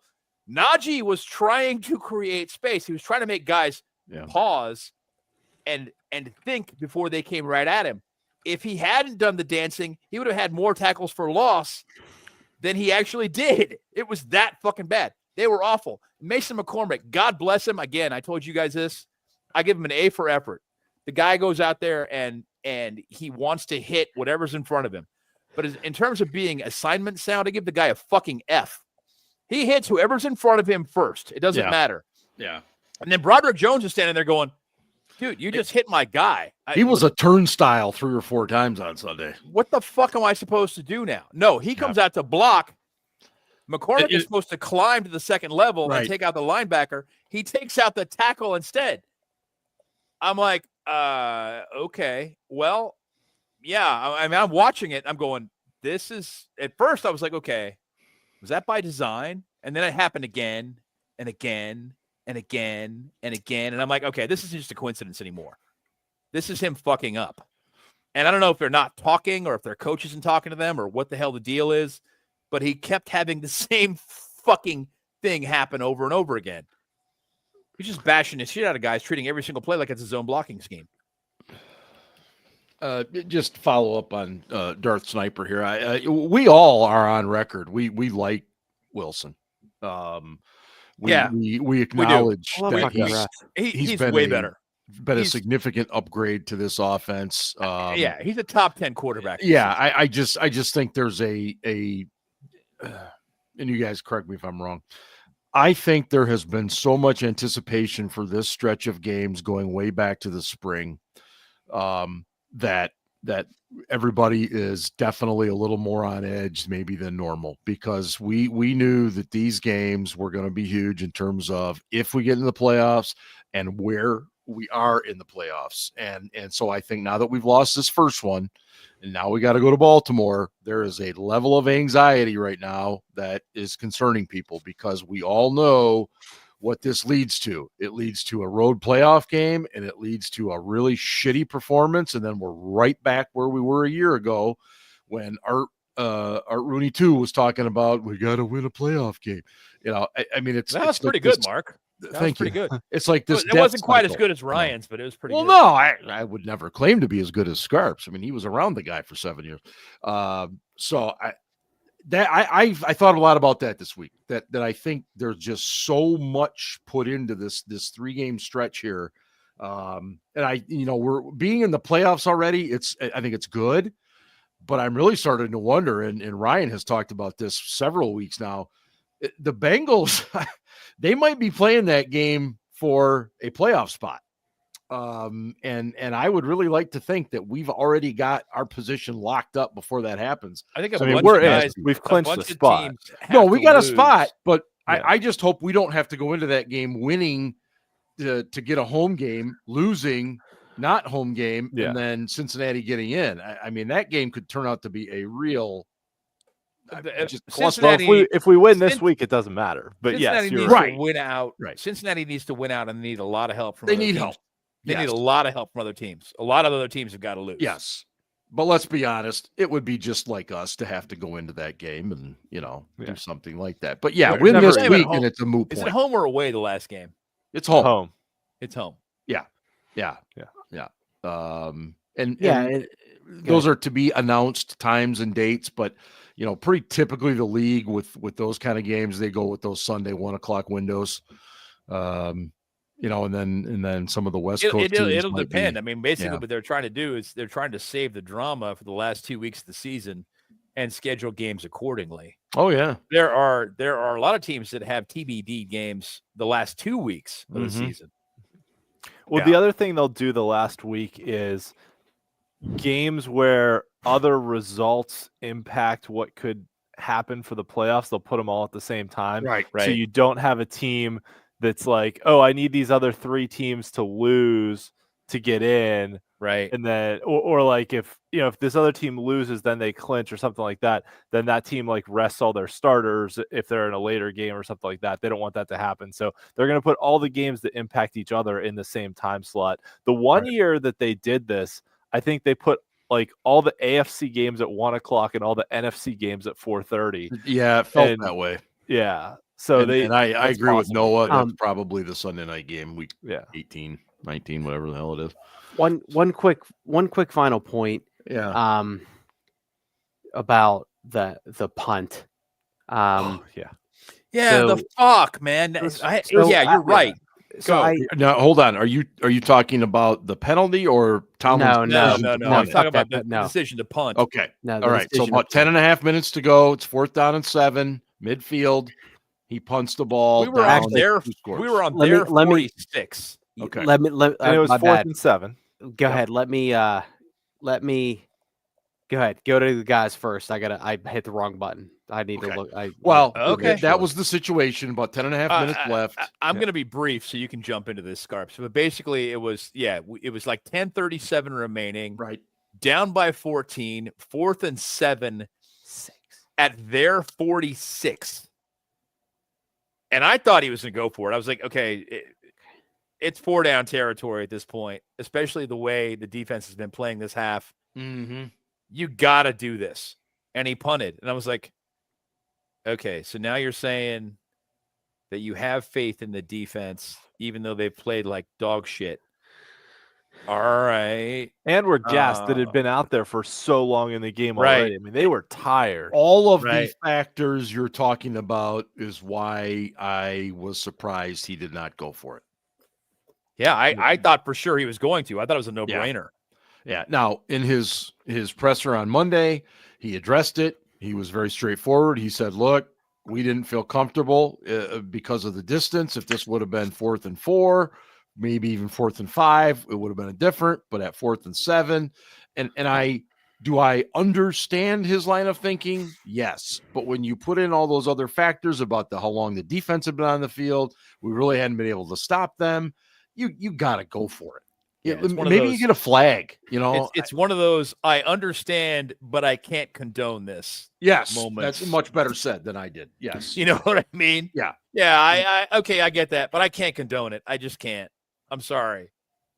Najee was trying to create space. He was trying to make guys pause and think before they came right at him. If he hadn't done the dancing, he would have had more tackles for loss than he actually did. It was that fucking bad. They were awful. Mason McCormick, God bless him. Again, I told you guys this. I give him an A for effort. The guy goes out there and he wants to hit whatever's in front of him. But in terms of being assignment sound, I give the guy a fucking F. He hits whoever's in front of him first. It doesn't matter. Yeah. And then Broderick Jones is standing there going, dude, you just hit my guy. He was a turnstile 3 or 4 times on Sunday. What the fuck am I supposed to do now? No, he comes out to block. McCormick is supposed to climb to the second level and take out the linebacker. He takes out the tackle instead. I'm like, okay. Well, yeah. I mean, I'm watching it. I'm going, this is, at first I was like, okay, was that by design? And then it happened again and again and again and again. And I'm like, okay, this isn't just a coincidence anymore. This is him fucking up. And I don't know if they're not talking or if their coach isn't talking to them or what the hell the deal is, but he kept having the same fucking thing happen over and over again. He's just bashing the shit out of guys, treating every single play like it's a zone blocking scheme. Just follow up on Darth Sniper here. We all are on record. We like Wilson. We acknowledge that he's way better. Been a significant upgrade to this offense. He's a top 10 quarterback. Yeah, I just think there's and you guys correct me if I'm wrong. I think there has been so much anticipation for this stretch of games going way back to the spring that everybody is definitely a little more on edge maybe than normal, because we knew that these games were going to be huge in terms of if we get in the playoffs and where we are in the playoffs. And so I think now that we've lost this first one and now we got to go to Baltimore, there is a level of anxiety right now that is concerning people because we all know what this leads to. It leads to a road playoff game, and it leads to a really shitty performance. And then we're right back where we were a year ago when Art Rooney 2 was talking about, we got to win a playoff game. I mean, it's pretty good, Mark. Thank you. Good. It's like this. It wasn't quite as good as Ryan's, but it was pretty good. No, I would never claim to be as good as Scarps. I mean, he was around the guy for 7 years. So I thought a lot about that this week. That I think there's just so much put into this 3-game stretch here, and we're being in the playoffs already. I think it's good, but I'm really starting to wonder. And Ryan has talked about this several weeks now. The Bengals, they might be playing that game for a playoff spot. And I would really like to think that we've already got our position locked up before that happens. I think we've clinched the spot. No, we got a spot, but yeah. I just hope we don't have to go into that game winning to get a home game, losing, not home game, and then Cincinnati getting in. I mean, that game could turn out to be a real. If we win this week, it doesn't matter. But Cincinnati yes, needs to win out. Right. Cincinnati needs to win out, and they need a lot of help from. They need help. They need a lot of help from other teams. A lot of other teams have got to lose. Yes. But let's be honest, it would be just like us to have to go into that game and, do something like that. But win this week and it's a moot point. Is it home or away the last game? It's home. It's home. Yeah. Those are to be announced times and dates, but pretty typically the league with those kind of games, they go with those Sunday 1:00 windows. And then some of the West Coast teams it'll depend. I mean, basically what they're trying to do is they're trying to save the drama for the last 2 weeks of the season and schedule games accordingly. Oh yeah. There are a lot of teams that have TBD games the last 2 weeks of the season. Well, the other thing they'll do the last week is games where other results impact what could happen for the playoffs. They'll put them all at the same time. Right. So you don't have a team that's like, oh, I need these other 3 teams to lose to get in. Right. And then, or like if this other team loses, then they clinch or something like that, then that team like rests all their starters if they're in a later game or something like that. They don't want that to happen. So they're going to put all the games that impact each other in the same time slot. The one year that they did this, I think they put like all the AFC games at 1:00 and all the NFC games at 4:30. Yeah, it felt that way. Yeah. So I agree with Noah. That's probably the Sunday night game, week 18, 19, whatever the hell it is. One quick final point. Yeah. About the punt. The fuck, man. You're right. Now hold on. Are you talking about the penalty or Tomlin's? No. I'm talking about the decision to punt. Okay. All right. So about 10.5 minutes to go. It's 4th down and 7, midfield. He punts the ball. We were on their 46. Okay. And it was 4th and 7. Go ahead. Let me go ahead. Go to the guys first. I hit the wrong button. I need to look. That was the situation. About 10.5 minutes left. I'm going to be brief so you can jump into this, Scarps. But basically it was like 10:37 remaining. Right. Down by 14, 4th and 7 at their 46. And I thought he was going to go for it. I was like, okay, it's 4-down territory at this point, especially the way the defense has been playing this half. Mm-hmm. You got to do this. And he punted. And I was like, okay, so now you're saying that you have faith in the defense, even though they've played like dog shit. All right. And we're gassed that had been out there for so long in the game already. I mean, they were tired. All of the factors you're talking about is why I was surprised he did not go for it. Yeah, I thought for sure he was going to. I thought it was a no-brainer. Yeah. Now, in his presser on Monday, he addressed it. He was very straightforward. He said, look, we didn't feel comfortable because of the distance. If this would have been 4th and 4, maybe even 4th and 5, it would have been a different, but at 4th and 7. And I understand his line of thinking? Yes. But when you put in all those other factors about how long the defense had been on the field, we really hadn't been able to stop them. you got to go for it. Yeah, maybe you get a flag. It's one of those. I understand, but I can't condone this. Yes, moments. that's much better said than I did. Yes, you know what I mean. Yeah. I okay, I get that, but I can't condone it. I just can't. I'm sorry.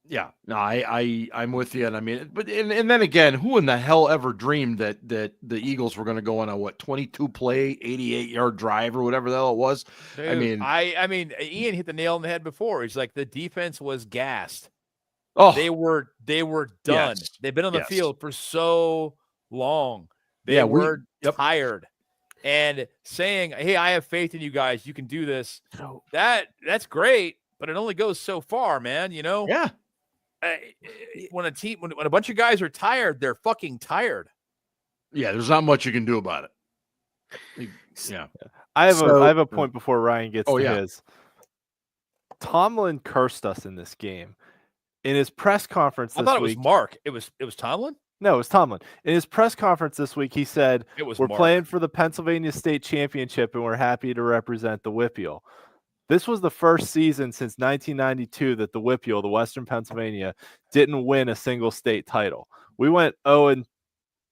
Yeah, no, I'm with you, and I mean, but and then again, who in the hell ever dreamed that the Eagles were going to go on a 22 play, 88-yard drive or whatever the hell it was? Dude, I mean, Ian hit the nail on the head before. He's like, the defense was gassed. Oh, they were done. Yes. They've been on the field for so long. They were tired. And saying, "Hey, I have faith in you guys. You can do this." That's great, but it only goes so far, man. Yeah. When a bunch of guys are tired, they're fucking tired. Yeah, there's not much you can do about it. Yeah. I have a point before Ryan gets to his. Tomlin cursed us in this game. In his press conference this week. I thought it was Mark. It was Tomlin? No, it was Tomlin. In his press conference this week, he said, "We're Mark. playing for the Pennsylvania State Championship, and we're happy to represent the Whippeal." This was the first season since 1992 that the Whippeal, the Western Pennsylvania, didn't win a single state title. We went 0-2,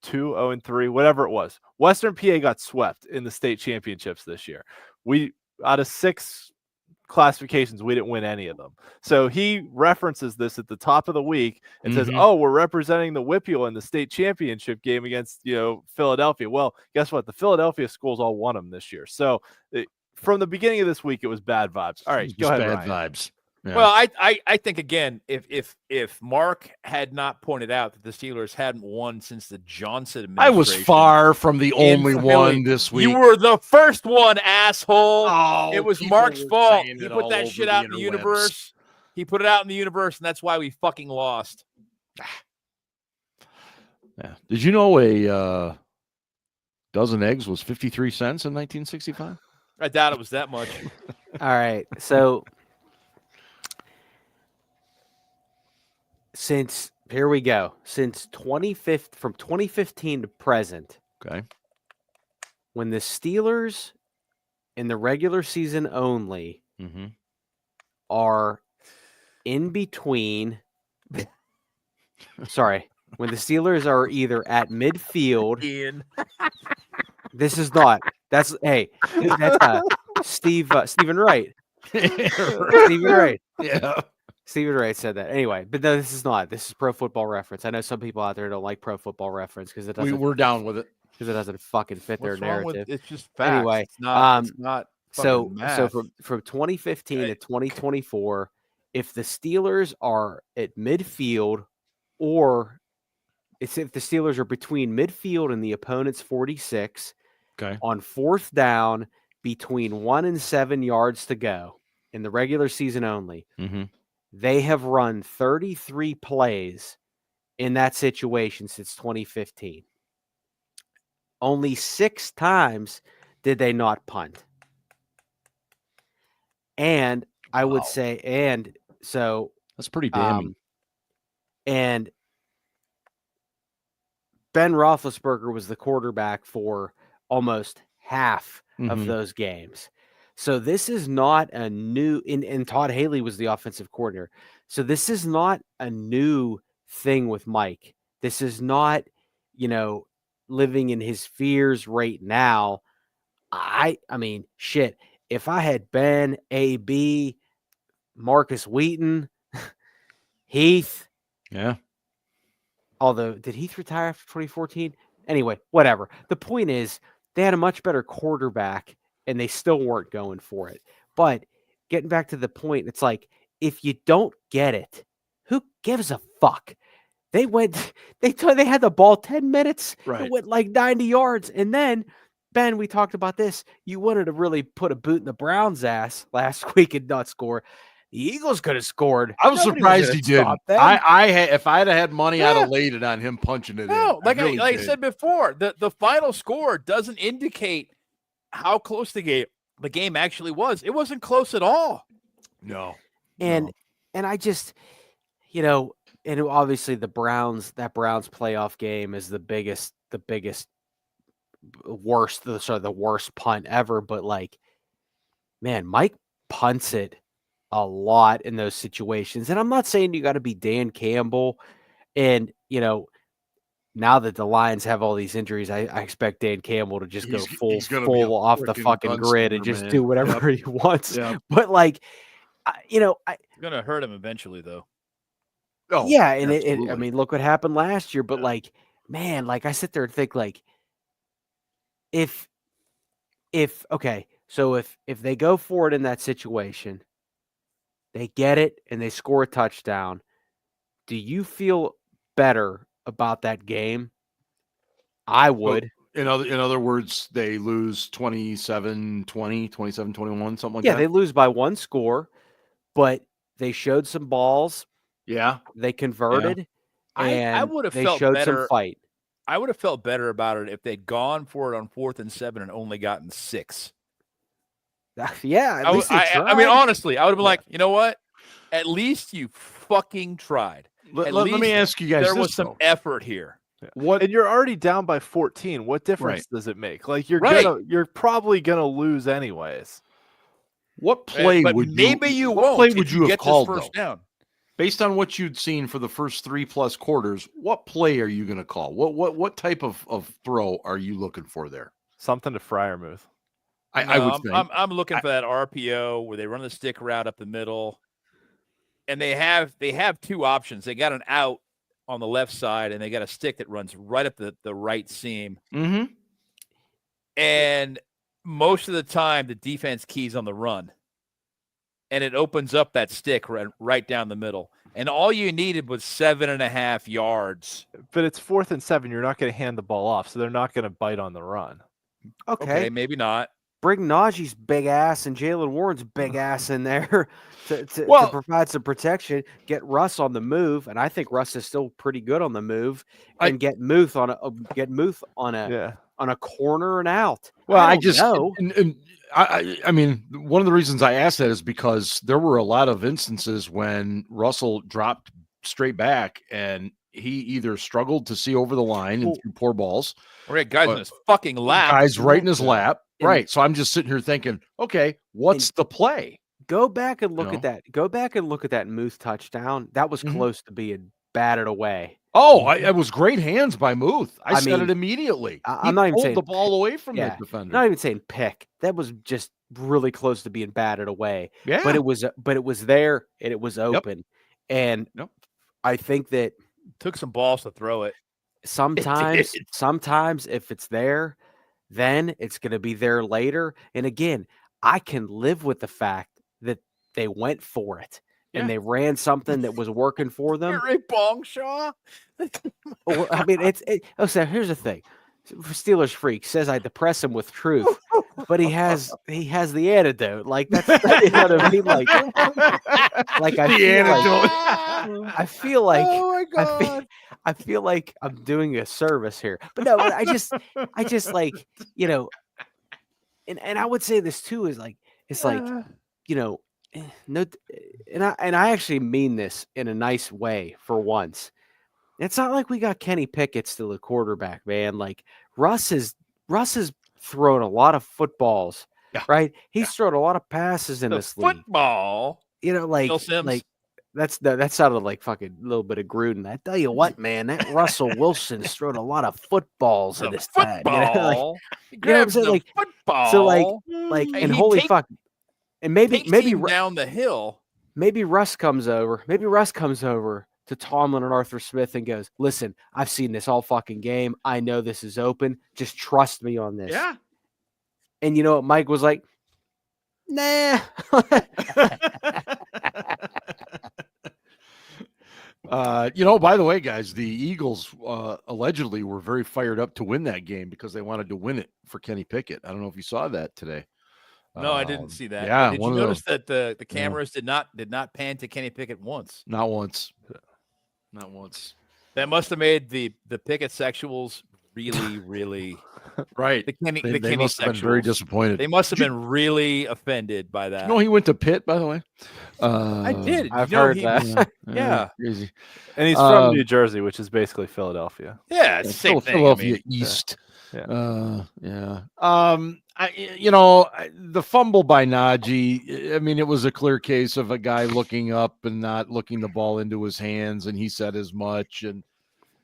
0-3, whatever it was. Western PA got swept in the state championships this year. We, out of 6 classifications, we didn't win any of them. So he references this at the top of the week and says, "Oh, we're representing the Whippeal in the state championship game against Philadelphia." Well, guess what? The Philadelphia schools all won them this year. So from the beginning of this week, it was bad vibes. All right, go ahead, bad Ryan. vibes. Yeah. Well, I think again, if Mark had not pointed out that the Steelers hadn't won since the Johnson administration, I was far from the only one this week. You were the first one, asshole. Oh, it was people Mark's were fault. saying He it put all that over shit the out in the interwebs. universe. He put it out in the universe, and that's why we fucking lost. Yeah. Did you know a dozen eggs was 53 cents in 1965? I doubt it was that much. All right. So here we go. Since 2015 to present, Okay. when the Steelers in the regular season only are in between when the Steelers are either at midfield, Ian. That's Stephen Wright. Stephen Wright. Yeah. Stephen Wright said that. Anyway, but no, this is Pro Football Reference. I know some people out there don't like Pro Football Reference because it doesn't. We're down with it because it doesn't fucking fit their narrative. It's just facts. Anyway, it's not so math. from 2015 to 2024, if the Steelers are at midfield, or if the Steelers are between midfield and the opponent's 46, on 4th down between 1 and 7 yards to go in the regular season only, they have run 33 plays in that situation since 2015. Only 6 times did they not punt. And I would say, and so that's pretty damning. And Ben Roethlisberger was the quarterback for almost half of those games. So this is not a new, and Todd Haley was the offensive coordinator. So this is not a new thing with Mike. This is not, living in his fears right now. I mean, shit. If I had Ben, AB, Marcus Wheaton, Heath. Yeah. Although, did Heath retire after 2014? Anyway, whatever. The point is, they had a much better quarterback, and they still weren't going for it. But getting back to the point, it's like, if you don't get it, who gives a fuck? They had the ball 10 minutes. Right. It went like 90 yards. And then, Ben, we talked about this. You wanted to really put a boot in the Browns' ass last week and not score. The Eagles could have scored. I was surprised he didn't. If I had money, I'd have laid it on him punching it in. Like I said before, the final score doesn't indicate how close the game actually was. It wasn't close at all. No. And I just, and obviously the Browns playoff game is the worst punt ever. But like, man, Mike punts it a lot in those situations. And I'm not saying you got to be Dan Campbell. And, now that the Lions have all these injuries, I expect Dan Campbell to just go full off the fucking grid and just do whatever he wants. Yep. But it's going to hurt him eventually, though. Oh, yeah. And look what happened last year. But I sit there and think if they go for it in that situation, they get it and they score a touchdown, do you feel better about that game? I would. Well, in other words, they lose 27-20, 27-21, something like that. Yeah, they lose by one score, but they showed some balls. Yeah. They converted. Yeah. And I would have felt showed better. Some fight. I would have felt better about it if they'd gone for it on 4th and 7 and only gotten 6. Yeah, at least they tried. I mean, honestly, I would have been like, you know what? At least you fucking tried. Let me ask you guys. There was some effort here. What? And you're already down by 14. What difference does it make? You're probably gonna lose anyways. What play would you have called first down? Based on what you'd seen for the first 3+ quarters, what play are you going to call? What type of throw are you looking for there? Something to Freiermuth. I would think. I'm looking for that RPO where they run the stick route up the middle, and they have 2 options. They got an out on the left side, and they got a stick that runs right up the right seam. Mm-hmm. And most of the time, the defense keys on the run. And it opens up that stick right down the middle. And all you needed was 7.5 yards. But it's 4th and 7. You're not going to hand the ball off, so they're not going to bite on the run. Okay, maybe not. Bring Najee's big ass and Jalen Warren's big ass in there to provide some protection. Get Russ on the move, and I think Russ is still pretty good on the move. And get Muth on a corner and out. Well, I just know. I mean, one of the reasons I asked that is because there were a lot of instances when Russell dropped straight back and he either struggled to see over the line and threw poor balls. Guys in his fucking lap. Guys right in his lap. Right. So I'm just sitting here thinking, okay, what's the play? Go back and look at that. Go back and look at that Muth touchdown. That was close to being batted away. Oh, it was great hands by Muth. I said it immediately. I'm not even saying the ball away from the defender. Not even saying pick. That was just really close to being batted away. Yeah. But it was there and it was open. Yep. And I think that took some balls to throw it. Sometimes if it's there, then it's going to be there later. And again, I can live with the fact that they went for it. And they ran something that was working for them. You're a Bongshaw. I mean, so here's the thing. Steelers freak says I depress him with truth, but he has the antidote. That's you know what I mean. I feel like oh my God. I feel like I'm doing a service here, but no, I just and I would say this too is no, and I actually mean this in a nice way for once. It's not like we got Kenny Pickett still a quarterback, man. Russ has thrown a lot of footballs, right? He's thrown a lot of passes in this league. Football, that sounded like fucking little bit of Gruden. I tell you what, man, that Russell Wilson's thrown a lot of footballs in his time. You know what I'm saying? Football. So and holy fuck. And maybe down the hill. Maybe Russ comes over. To Tomlin and Arthur Smith and goes, "Listen, I've seen this all fucking game. I know this is open. Just trust me on this." Yeah. And you know what Mike was like? Nah. By the way, guys, the Eagles allegedly were very fired up to win that game because they wanted to win it for Kenny Pickett. I don't know if you saw that today. No, I didn't see that. Yeah, did you notice that the cameras did not pan to Kenny Pickett once? Not once. That must have made the Pickett sexuals really, really right. The Kenny must have been very disappointed. They must have been really offended by that. He went to Pitt, by the way. I did. I've heard that. Yeah. And he's from New Jersey, which is basically Philadelphia. Yeah, it's the same thing. Philadelphia East. Yeah. The fumble by Najee, I mean, it was a clear case of a guy looking up and not looking the ball into his hands, and he said as much. And,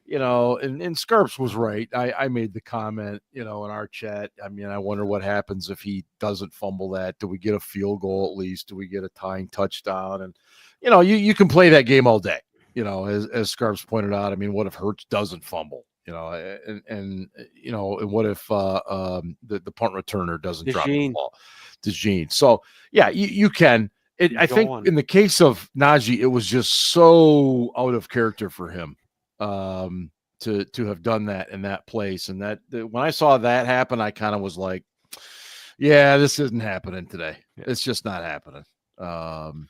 and Scarps was right. I made the comment, in our chat. I mean, I wonder what happens if he doesn't fumble that. Do we get a field goal at least? Do we get a tying touchdown? And, you can play that game all day, as Scarps pointed out. I mean, what if Hurts doesn't fumble? And what if the punt returner doesn't drop the ball? DeJean. So yeah, you can. I think in the case of Najee, it was just so out of character for him to have done that in that place. And that when I saw that happen, I kind of was like, yeah, this isn't happening today. Yeah. It's just not happening. And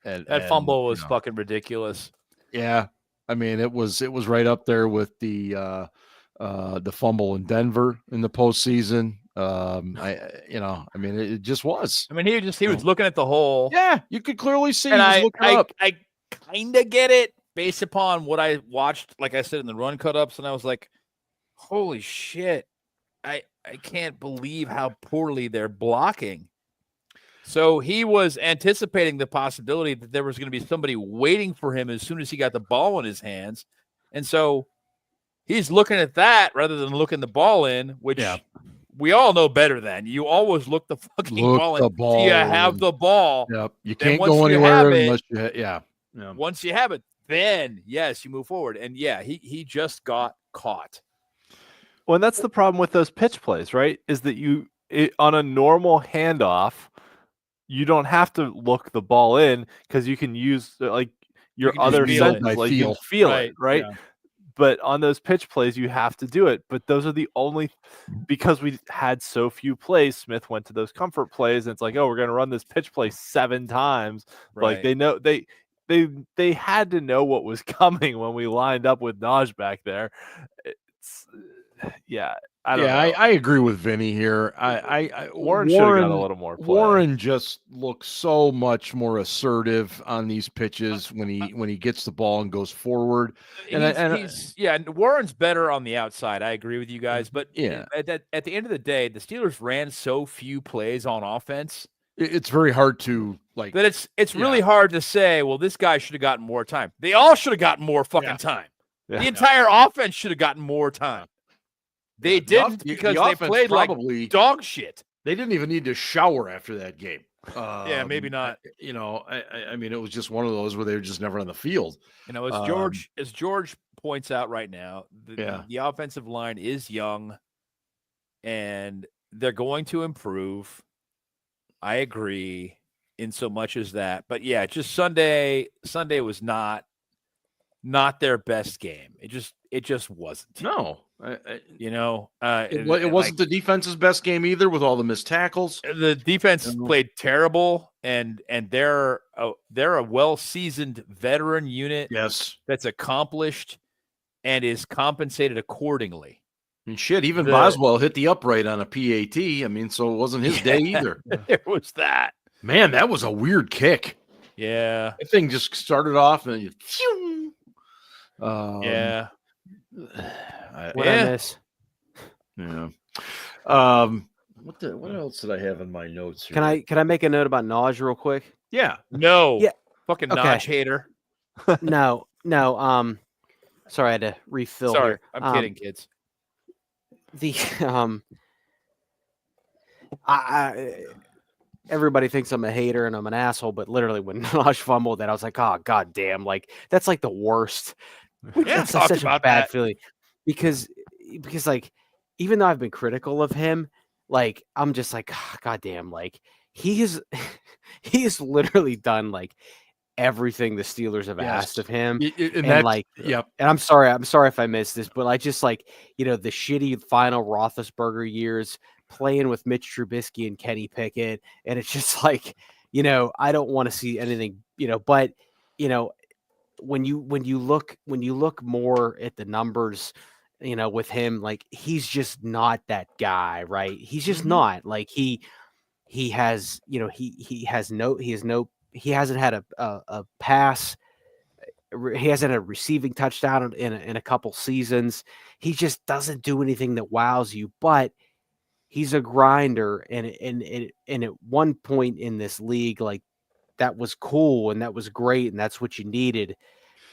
that fumble was fucking ridiculous. Yeah. I mean, it was right up there with the fumble in Denver in the postseason. It just was. I mean, he was looking at the hole. Yeah, you could clearly see. And he was looking up. I kind of get it based upon what I watched, like I said, in the run cut-ups, and I was like, holy shit, I can't believe how poorly they're blocking. So he was anticipating the possibility that there was going to be somebody waiting for him as soon as he got the ball in his hands. And so he's looking at that rather than looking the ball in, which we all know better than. You always look the fucking ball in. So you have the ball. Yep. You can't go anywhere unless you Once you have it, then, yes, you move forward. And, he just got caught. Well, and that's the problem with those pitch plays, right, is that on a normal handoff, you don't have to look the ball in because you can use your other senses, you feel it, right? Yeah. But on those pitch plays, you have to do it. But those are the only, because we had so few plays. Smith went to those comfort plays, and it's like, oh, we're going to run this pitch play 7 times. Right. Like they know they had to know what was coming when we lined up with Naj back there. I don't know. I agree with Vinny here. Warren should have got a little more play. Warren just looks so much more assertive on these pitches when he gets the ball and goes forward. Warren's better on the outside. I agree with you guys, but at the end of the day, the Steelers ran so few plays on offense. It's very hard to that it's really hard to say, well, this guy should have gotten more time. They all should have gotten more fucking time. Yeah. The entire offense should have gotten more time. They didn't because they played like dog shit. They didn't even need to shower after that game. Maybe not. I mean, it was just one of those where they were just never on the field. As George points out right now, the offensive line is young, and they're going to improve. I agree in so much as that, but just Sunday was not their best game. It just wasn't. No. It wasn't the defense's best game either with all the missed tackles. The defense played terrible, and they're a well-seasoned veteran unit. Yes, that's accomplished and is compensated accordingly. And shit, even Boswell hit the upright on a PAT. I mean, so it wasn't his day either. There was that. Man, that was a weird kick. Yeah, that thing just started off and What I miss? Yeah. What else did I have in my notes here? Can I make a note about Naj real quick? Yeah. No. Yeah. Fucking Naj hater. No. Sorry, I had to refill. Sorry, here. I'm kidding, kids. Everybody thinks I'm a hater and I'm an asshole, but literally when Naj fumbled that, I was like, oh god damn, that's like the worst. That's such a bad feeling because even though I've been critical of him, I'm just like, oh, goddamn, he is literally done everything the Steelers have asked of him, and I'm sorry if I missed this, but just the shitty final Roethlisberger years playing with Mitch Trubisky and Kenny Pickett, and it's just I don't want to see anything, but when you look more at the numbers, with him, he's just not that guy, right? He's just not he hasn't had a pass He hasn't had a receiving touchdown in a couple seasons. He just doesn't do anything that wows you, but he's a grinder. And at one point in this league, like, that was cool and that was great and that's what you needed.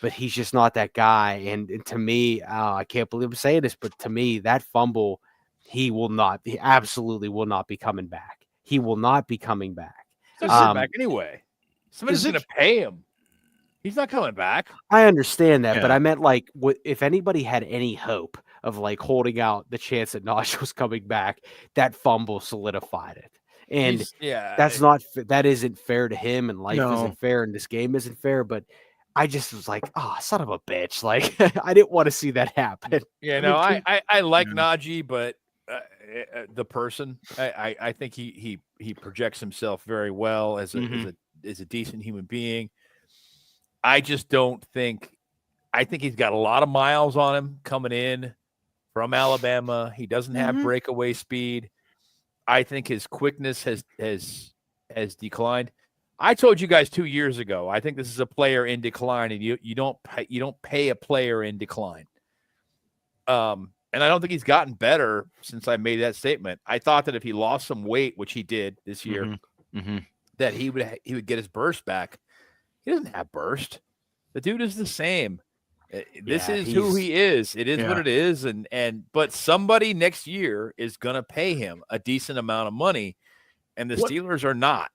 But he's just not that guy. And to me, I can't believe I'm saying this, but to me, that fumble, he absolutely will not be coming back. He will not be coming back. He's not coming back anyway. Somebody's going to pay him. He's not coming back. I understand that, but I meant, like, if anybody had any hope of, like, holding out the chance that Najee was coming back, that fumble solidified it. And that isn't fair to him, and life isn't fair, and this game isn't fair. But I just was like, oh, son of a bitch! Like, I didn't want to see that happen. Yeah, no, I like Najee, but the person, I think he projects himself very well as a decent human being. I just don't think. I think he's got a lot of miles on him coming in from Alabama. He doesn't have breakaway speed. I think his quickness has declined. I told you guys 2 years ago, I think this is a player in decline, and you don't pay a player in decline. And I don't think he's gotten better since I made that statement. I thought that if he lost some weight, which he did this year, that he would get his burst back. He doesn't have burst. The dude is the same. This is who he is. It is what it is. But somebody next year is going to pay him a decent amount of money, and the Steelers are not.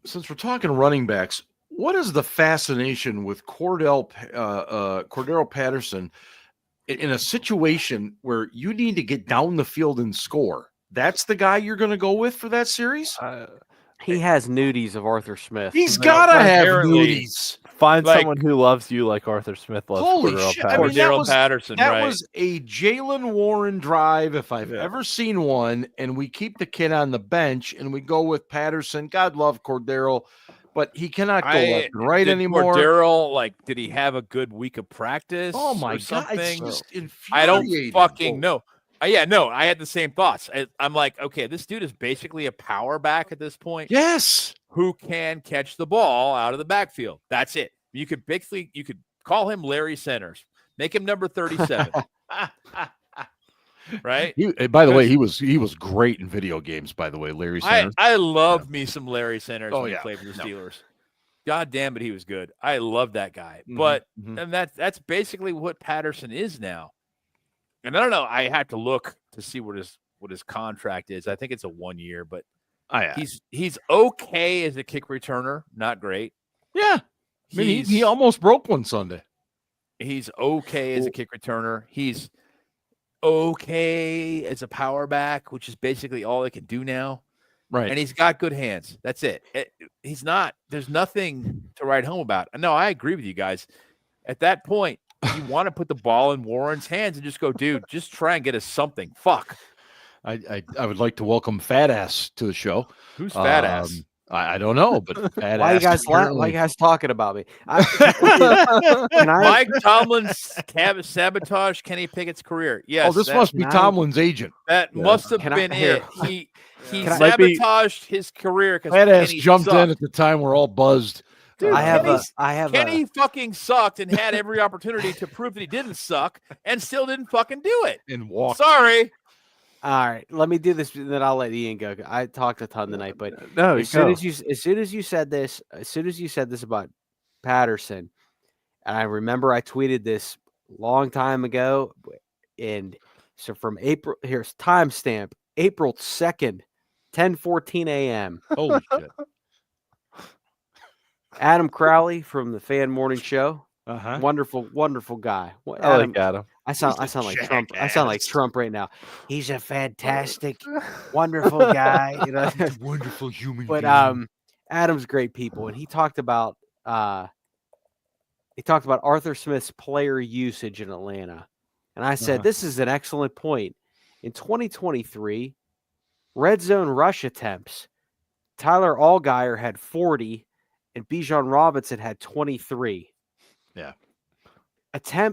Since we're talking running backs, what is the fascination with Cordell Patterson in a situation where you need to get down the field and score? That's the guy you're going to go with for that series? He has nudies of Arthur Smith. He's got to have nudies. Find someone who loves you like Arthur Smith loves Cordell Patterson. That was a Jaylen Warren drive, if I've ever seen one, and we keep the kid on the bench, and we go with Patterson. God love Cordell, but he cannot go left and right anymore. Cordell, did he have a good week of practice? Oh, my God. It's just I don't fucking know. I had the same thoughts. I'm like, okay, this dude is basically a power back at this point. Yes. Who can catch the ball out of the backfield. That's it. You could call him Larry Centers. Make him number 37. Right? By the way, he was great in video games, by the way, Larry Centers. I love me some Larry Centers when he played for the Steelers. God damn it, he was good. I love that guy. But and that's basically what Patterson is now. And I don't know. I have to look to see what his contract is. I think it's a 1 year, but he's okay as a kick returner. Not great. Yeah. I mean, he almost broke one Sunday. He's okay as a kick returner. He's okay as a power back, which is basically all they can do now. Right. And he's got good hands. That's it. There's nothing to write home about. No, I agree with you guys. At that point, you want to put the ball in Warren's hands and just go, dude, just try and get us something. Fuck. I would like to welcome Fat Ass to the show. Who's Fat Ass? I don't know, but Fat why Ass. Why you guys talking about me? Mike Tomlin's sabotage Kenny Pickett's career. Yes. This must be Tomlin's agent. That must have been it. He sabotaged his career because Fat Ass jumped in at the time. We're all buzzed. Dude, Kenny fucking sucked and had every opportunity to prove that he didn't suck and still didn't fucking do it. And walk. Sorry. All right, let me do this, and then I'll let Ian go. I talked a ton tonight, but as soon as you said this about Patterson, and I remember I tweeted this a long time ago, and so from April, here's timestamp, April 2nd, 10:14 a.m. Holy shit. Adam Crowley from the Fan Morning Show. Wonderful, wonderful guy. I like Adam. I sound like Trump. I sound like Trump right now. He's a fantastic, wonderful guy. Wonderful human being. But Adam's great people, and he talked about Arthur Smith's player usage in Atlanta, and I said this is an excellent point. In 2023, red zone rush attempts, Tyler Allgeier had 40, and Bijan Robinson had 23. Yeah.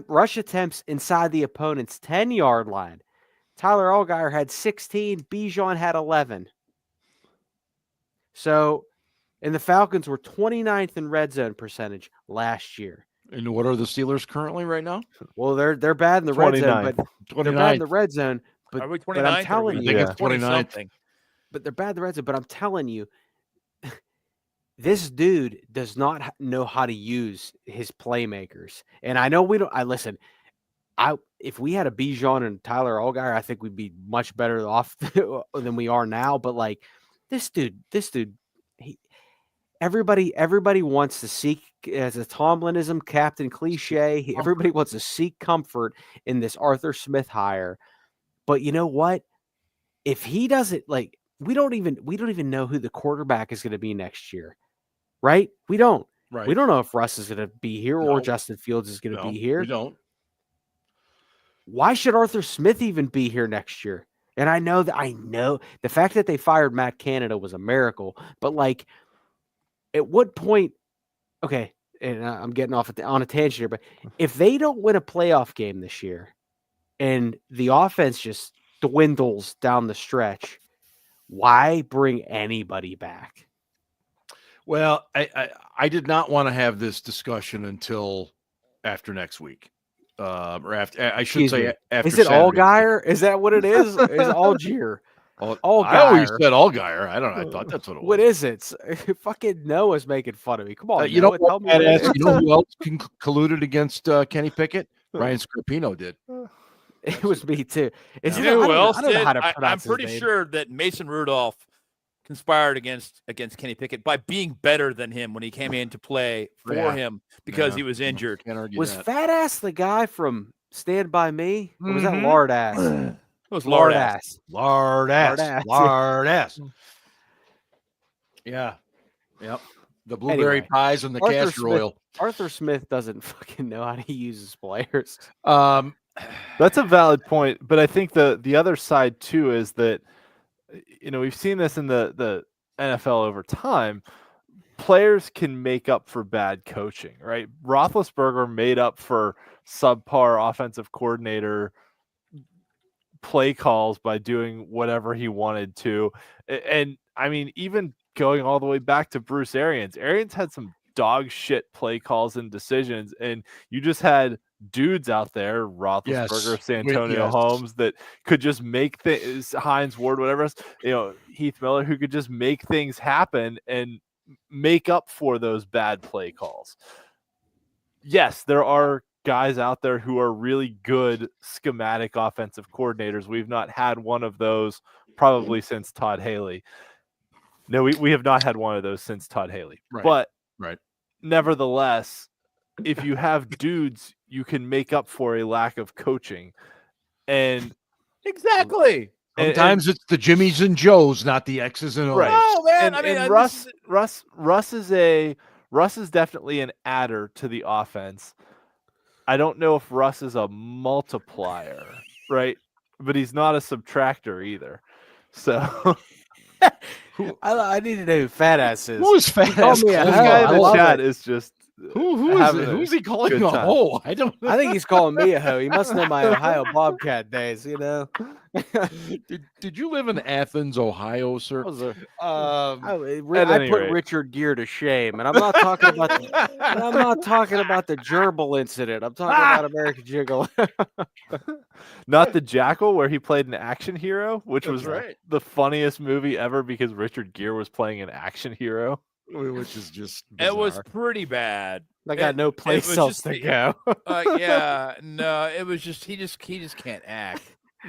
Rush attempts inside the opponent's 10-yard line. Tyler Allgeier had 16. Bijan had 11. So And the Falcons were 29th in red zone percentage last year. And what are the Steelers currently right now? Well, they're bad in the red zone, but 29th. they're bad in the red zone. But, Are we 29th? but I'm telling you, I think it's 29th. But they're bad in the red zone. But I'm telling you, this dude does not know how to use his playmakers. And I know we don't. Listen. If we had a Bijan and Tyler Allgeier, I think we'd be much better off than we are now. But like this dude, everybody wants to seek, as a Tomlinism captain cliche. Everybody wants to seek comfort in this Arthur Smith hire. But you know what? If he doesn't, like, we don't even know who the quarterback is going to be next year, right? We don't. Right. We don't know if Russ is going to be here or Justin Fields is going to be here. We don't. Why should Arthur Smith even be here next year? And I know the fact that they fired Matt Canada was a miracle, but like, at what point? Okay, and I'm getting off on a tangent here, but if they don't win a playoff game this year, and the offense just dwindles down the stretch, why bring anybody back? Well, I did not want to have this discussion until after next week. Or after, I should say after. Is it Saturday. Allgeier? Is that what it is? Is Algier? Allgeier. I always said Allgeier. I don't know. I thought that's what it was. What is it? Fucking Noah's making fun of me. Come on, you know what? You know who else colluded against Kenny Pickett? Ryan Scarpino did. It was me too. You know who else did? I'm pretty sure that Mason Rudolph conspired against Kenny Pickett by being better than him when he came in to play for him because he was injured. Was Fat Ass the guy from Stand By Me? Or was that Lard Ass? It was Lard Ass. Lard Ass. Yeah. Yep. The blueberry pies and the castor oil. Arthur Smith doesn't fucking know how to use his players. That's a valid point, but I think the other side too is that, you know, we've seen this in the NFL over time. Players can make up for bad coaching, right? Roethlisberger made up for subpar offensive coordinator play calls by doing whatever he wanted to. And I mean, even going all the way back to Bruce Arians. Arians had some dog shit play calls and decisions, and you just had dudes out there, Roethlisberger, Santonio Holmes, that could just make things, Hines Ward, whatever else, you know, Heath Miller, who could just make things happen and make up for those bad play calls. Yes, there are guys out there who are really good schematic offensive coordinators. We've not had one of those probably since Todd Haley. No, we have not had one of those since Todd Haley. Right. But nevertheless, if you have dudes, you can make up for a lack of coaching. And exactly. Sometimes it's the Jimmies and Joes, not the X's and O's. Right. Oh man, and Russ is definitely an adder to the offense. I don't know if Russ is a multiplier, right? But he's not a subtractor either. So I need to know who Fat Ass is. Who is Fat Ass? This guy in the chat is just who's he calling a hoe? I don't know. I think he's calling me a hoe. He must know my Ohio Bobcat days, you know. Did you live in Athens, Ohio, sir? I put Richard Gere to shame, and I'm not talking about the gerbil incident. I'm talking about American Gigolo. Not the Jackal, where he played an action hero, which was the funniest movie ever because Richard Gere was playing an action hero. Which is just bizarre. It was pretty bad. I got no place else to go. Yeah, no, it was just he just can't act.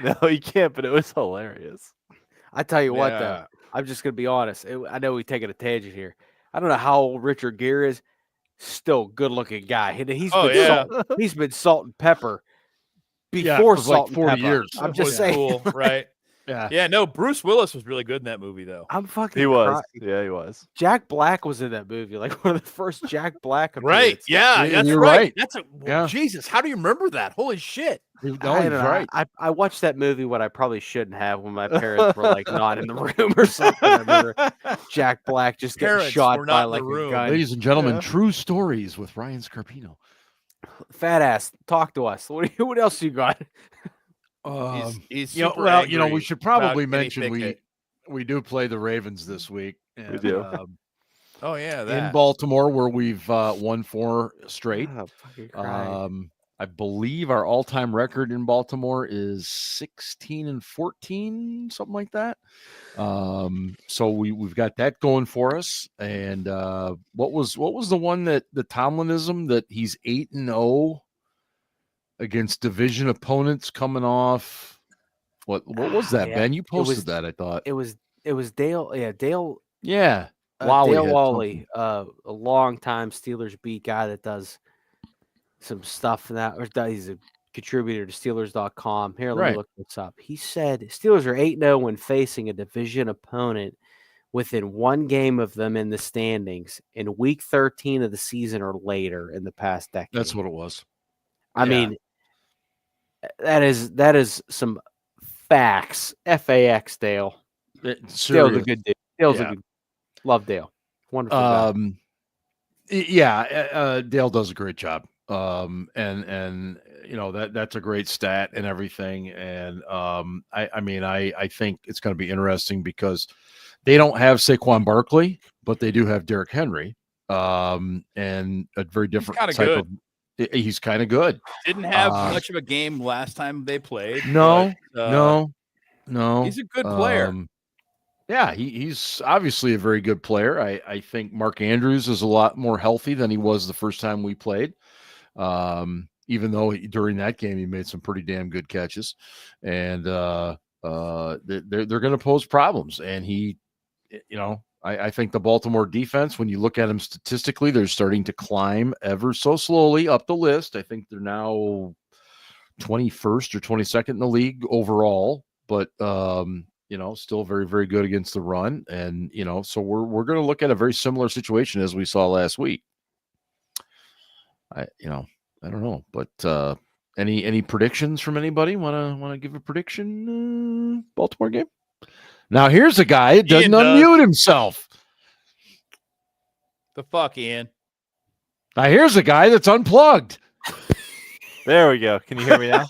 No, he can't. But it was hilarious. I tell you what, though, I'm just gonna be honest. I know we're taking a tangent here. I don't know how old Richard Gere is. Still a good-looking guy. He's been salt and pepper before salt and 40 years. I'm just saying, cool, right? Yeah. No, Bruce Willis was really good in that movie, though. I'm fucking. He was. Yeah, he was. Jack Black was in that movie, like one of the first Jack Black. Right. Yeah, that's you're right. That's Jesus. How do you remember that? Holy shit. Right. I watched that movie when I probably shouldn't have, when my parents were like not in the room or something. I remember Jack Black just getting shot by like a gun. Ladies and gentlemen, true stories with Ryan Scarpino. Fat Ass, talk to us. What else you got? He's super we should probably mention we do play the Ravens this week. And, we do. Oh yeah, in Baltimore, where we've won 4 straight. Oh, fucking crying. I believe our all-time record in Baltimore is 16-14, something like that. So we've got that going for us. And what was the one that the Tomlinism that he's 8-0 against division opponents coming off? What was that, Ben? You posted that, I thought. It was Dale. Yeah, Dale. Yeah. Dale Wally, a long-time Steelers beat guy that does some stuff in that, or he's a contributor to Steelers.com. Here, let me look this up. He said Steelers are 8-0 when facing a division opponent within 1 game of them in the standings in week 13 of the season or later in the past decade. That's what it was. I mean, that is some facts. FAX, Dale. Dale's a good dude. Dale's a good. Love Dale. Wonderful guy. Dale does a great job. And you know, that's a great stat and everything. And I think it's going to be interesting because they don't have Saquon Barkley, but they do have Derrick Henry. And a very different type of. He's kind of good. Didn't have much of a game last time they played. No. He's a good player. He's obviously a very good player. I think Mark Andrews is a lot more healthy than he was the first time we played. Even though during that game he made some pretty damn good catches, and they're going to pose problems. And I think the Baltimore defense, when you look at them statistically, they're starting to climb ever so slowly up the list. I think they're now 21st or 22nd in the league overall, but still very, very good against the run. And, so we're going to look at a very similar situation as we saw last week. I don't know, but any predictions from anybody? Want to give a prediction? Baltimore game. Now here's a guy that doesn't unmute himself. The fuck, Ian. Now here's a guy that's unplugged. There we go. Can you hear me now?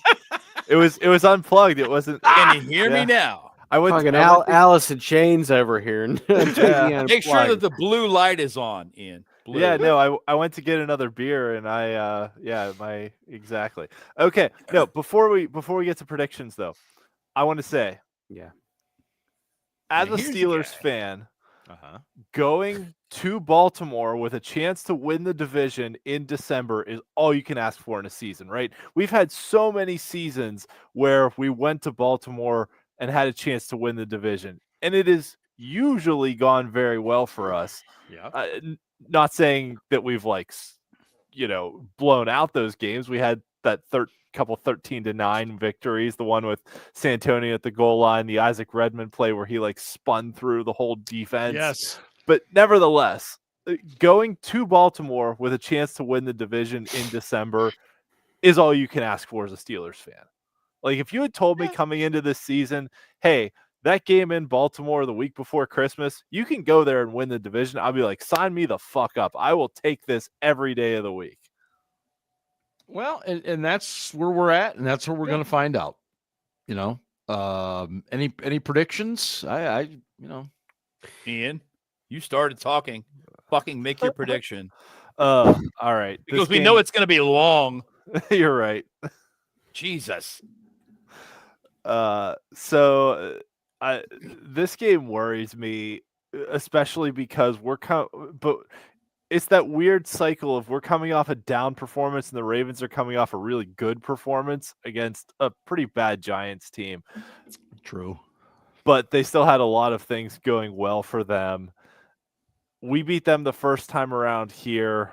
It was unplugged. It wasn't. Can you hear me now? I went fucking Alice in Chains over here. Make sure that the blue light is on, Ian. Blue. Yeah, no, I went to get another beer and exactly. Okay. No, before we get to predictions though, I want to say, as a Steelers fan, going to Baltimore with a chance to win the division in December is all you can ask for in a season, right? We've had so many seasons where we went to Baltimore and had a chance to win the division, and it has usually gone very well for us. Not saying that we've blown out those games. We had that couple 13-9 victories, the one with Santonio at the goal line, the Isaac Redmond play where he spun through the whole defense. Yes. But nevertheless, going to Baltimore with a chance to win the division in December is all you can ask for as a Steelers fan. If you had told me coming into this season, hey, that game in Baltimore the week before Christmas, you can go there and win the division, I'll be like, sign me the fuck up. I will take this every day of the week. Well, and that's where we're at, and that's where we're going to find out. Any predictions? Ian, you started talking. Fucking make your prediction. All right. Because we know it's going to be long. You're right. Jesus. This game worries me, especially because but it's that weird cycle of we're coming off a down performance and the Ravens are coming off a really good performance against a pretty bad Giants team. True. But they still had a lot of things going well for them. We beat them the first time around here.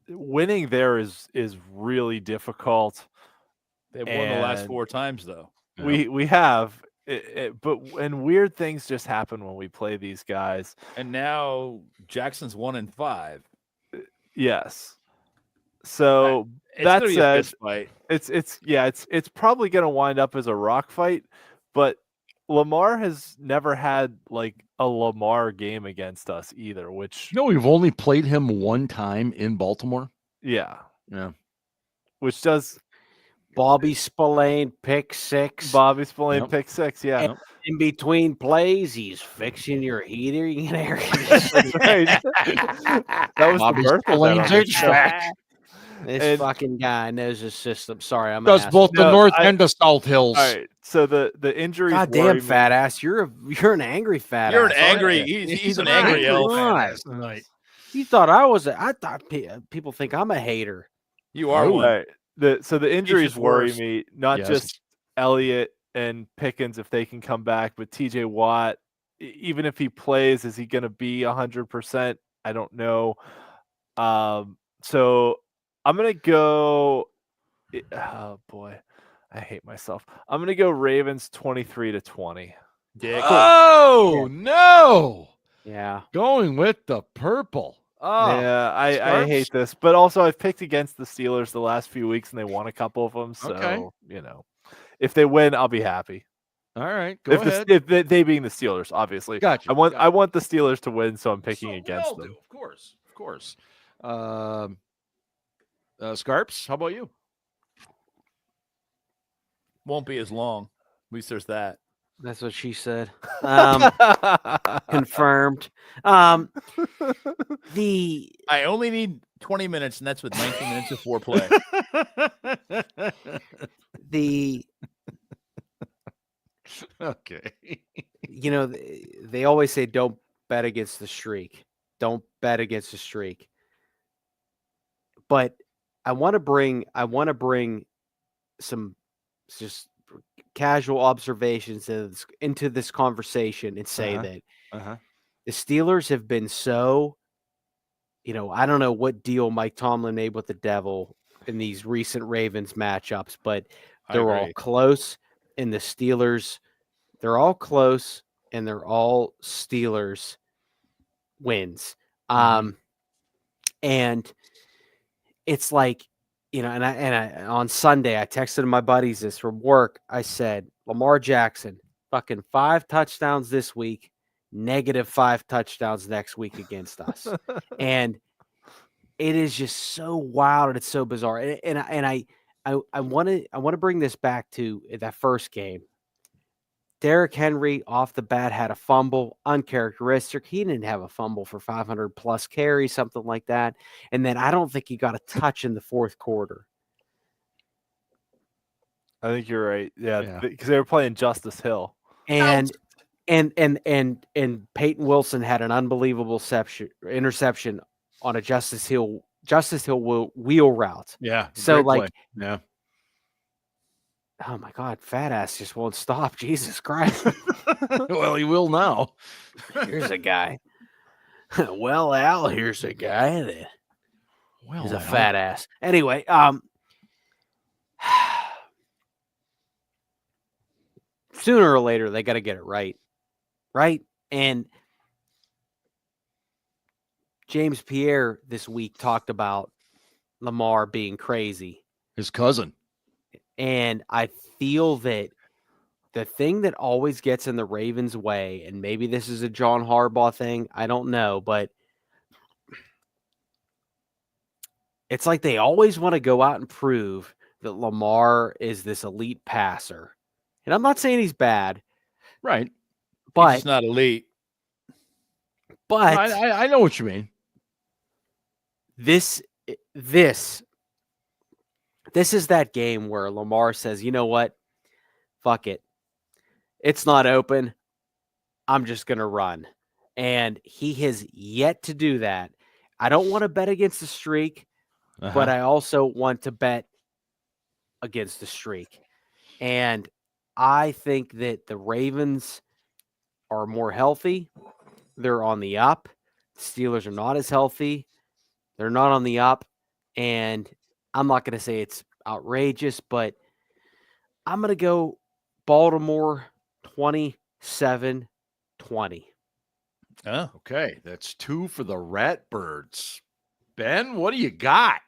Winning there is really difficult. They've won the last 4 times, though. We have. But weird things just happen when we play these guys. And now Jackson's 1-5. Yes. So that said, it's probably going to wind up as a rock fight. But Lamar has never had a Lamar game against us either. Which we've only played him one time in Baltimore. Yeah. Yeah. Which does. Bobby Spillane pick six. Bobby Spillane pick six. Yeah. And in between plays, he's fixing your heating and air conditioning. That was Bobby the birth Spillane's of that. This fucking guy knows his system. Sorry, I'm does both the North and the South Hills. All right. So the injuries. God damn, fat ass! You're an angry fat ass. You're an angry. He's an angry elf. Tonight. You thought I thought people think I'm a hater. You are one. Right. The injuries worry worse. me. Not just Elliott and Pickens if they can come back, but TJ Watt, even if he plays, is he going to be 100%? I don't know. So I'm going to go. Oh boy, I hate myself. I'm going to go Ravens 23-20. Dick. Oh no! Yeah, going with the purple. Oh, yeah, I hate this, but also I've picked against the Steelers the last few weeks, and they won a couple of them. So if they win, I'll be happy. All right, go ahead. If they being the Steelers, obviously. Gotcha. I want the Steelers to win, so I'm picking against them. Of course. Scarps, how about you? Won't be as long. At least there's that. that's what she said. Confirmed. I only need 20 minutes, and that's with 19 minutes of foreplay. Okay. They always say don't bet against the streak. Don't bet against the streak. But I want to bring some just casual observations into this conversation and say that the Steelers have been so, I don't know what deal Mike Tomlin made with the devil in these recent Ravens matchups, but they're all close. And the Steelers, they're all close, and they're all Steelers wins. And it's like, and I on Sunday I texted my buddies this from work. I said, Lamar Jackson, fucking 5 touchdowns this week, -5 touchdowns next week against us. And it is just so wild and it's so bizarre. And I want to bring this back to that first game. Derrick Henry off the bat had a fumble, uncharacteristic. He didn't have a fumble for 500 plus carries, something like that. And then I don't think he got a touch in the fourth quarter. I think you're right. Yeah, because they were playing Justice Hill. And Peyton Wilson had an unbelievable interception on a Justice Hill wheel route. Yeah. So play. Oh my God, fat ass just won't stop. Jesus Christ. Well, he will now. Here's a guy. Well, Al, here's a guy that is a fat ass. Anyway, sooner or later they got to get it right. Right? And James Pierre this week talked about Lamar being crazy. His cousin. And I feel that the thing that always gets in the Ravens' way, and maybe this is a John Harbaugh thing, I don't know, but it's like they always want to go out and prove that Lamar is this elite passer. And I'm not saying he's bad. Right. But he's not elite. But I know what you mean. This is that game where Lamar says, you know what? Fuck it. It's not open. I'm just going to run. And he has yet to do that. I don't want to bet against the streak, but I also want to bet against the streak. And I think that the Ravens are more healthy. They're on the up. The Steelers are not as healthy. They're not on the up. And I'm not going to say it's outrageous, but I'm going to go Baltimore 27-20. Oh, okay. That's 2 for the Ratbirds. Ben, what do you got?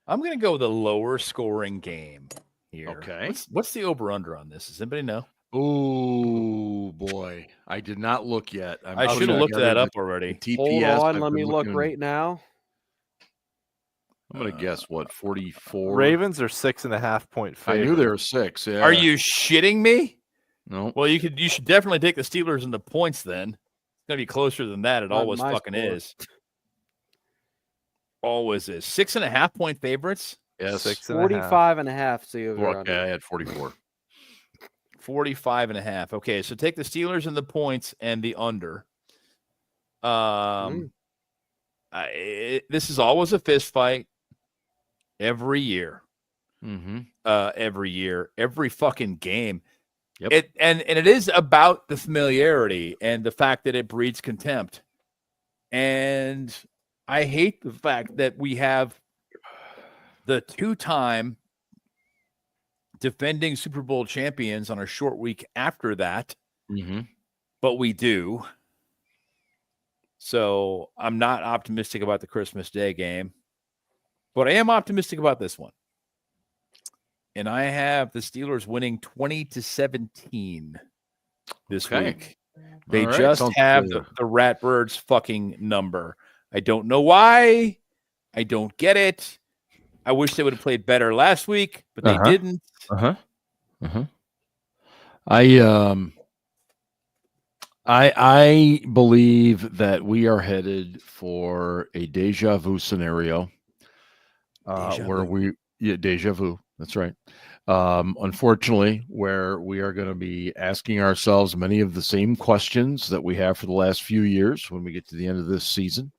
I'm going to go with a lower scoring game here. Okay. What's the over-under on this? Does anybody know? Oh, boy. I did not look yet. I should have looked that up already. TPS. Hold on. Let me look right now. I'm going to guess, 44? Ravens are 6.5 point favorite. I knew they were 6. Yeah. Are you shitting me? No. Well, you should definitely take the Steelers in the points then. It's going to be closer than that. It always fucking is. Always is. 6.5 point favorites? Yes. 45.5. So you I had 44. 45.5. Okay, so take the Steelers in the points and the under. This is always a fist fight every year. Mm-hmm. Every fucking game. Yep. And it is about the familiarity and the fact that it breeds contempt. And I hate the fact that we have the 2-time defending Super Bowl champions on a short week after that. Mm-hmm. But we do. So I'm not optimistic about the Christmas Day game, but I am optimistic about this one. And I have the Steelers winning 20-17 this week. They just have the Ratbirds fucking number. I don't know why. I don't get it. I wish they would have played better last week, but they didn't. I believe that we are headed for a deja vu scenario. Deja vu. That's right. Unfortunately, where we are going to be asking ourselves many of the same questions that we have for the last few years when we get to the end of this season.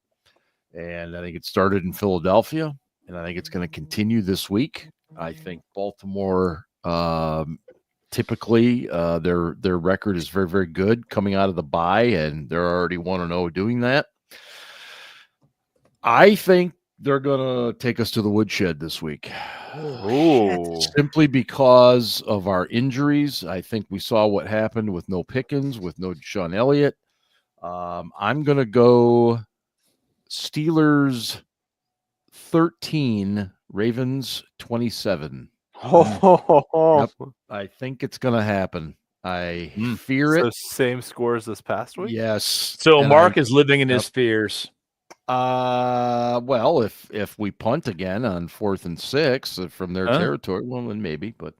And I think it started in Philadelphia, and I think it's going to continue this week. I think Baltimore, typically, their record is very, very good coming out of the bye, and they're already 1-0 doing that. I think they're going to take us to the woodshed this week. Oh, simply because of our injuries. I think we saw what happened with no Pickens, with no Sean Elliott. I'm going to go Steelers 13, Ravens 27. Yep. I think it's going to happen. I fear it. Same scores this past week? Yes. So Mark is living in his fears. Well, if we punt again on 4th and 6 from their territory, well, then maybe, but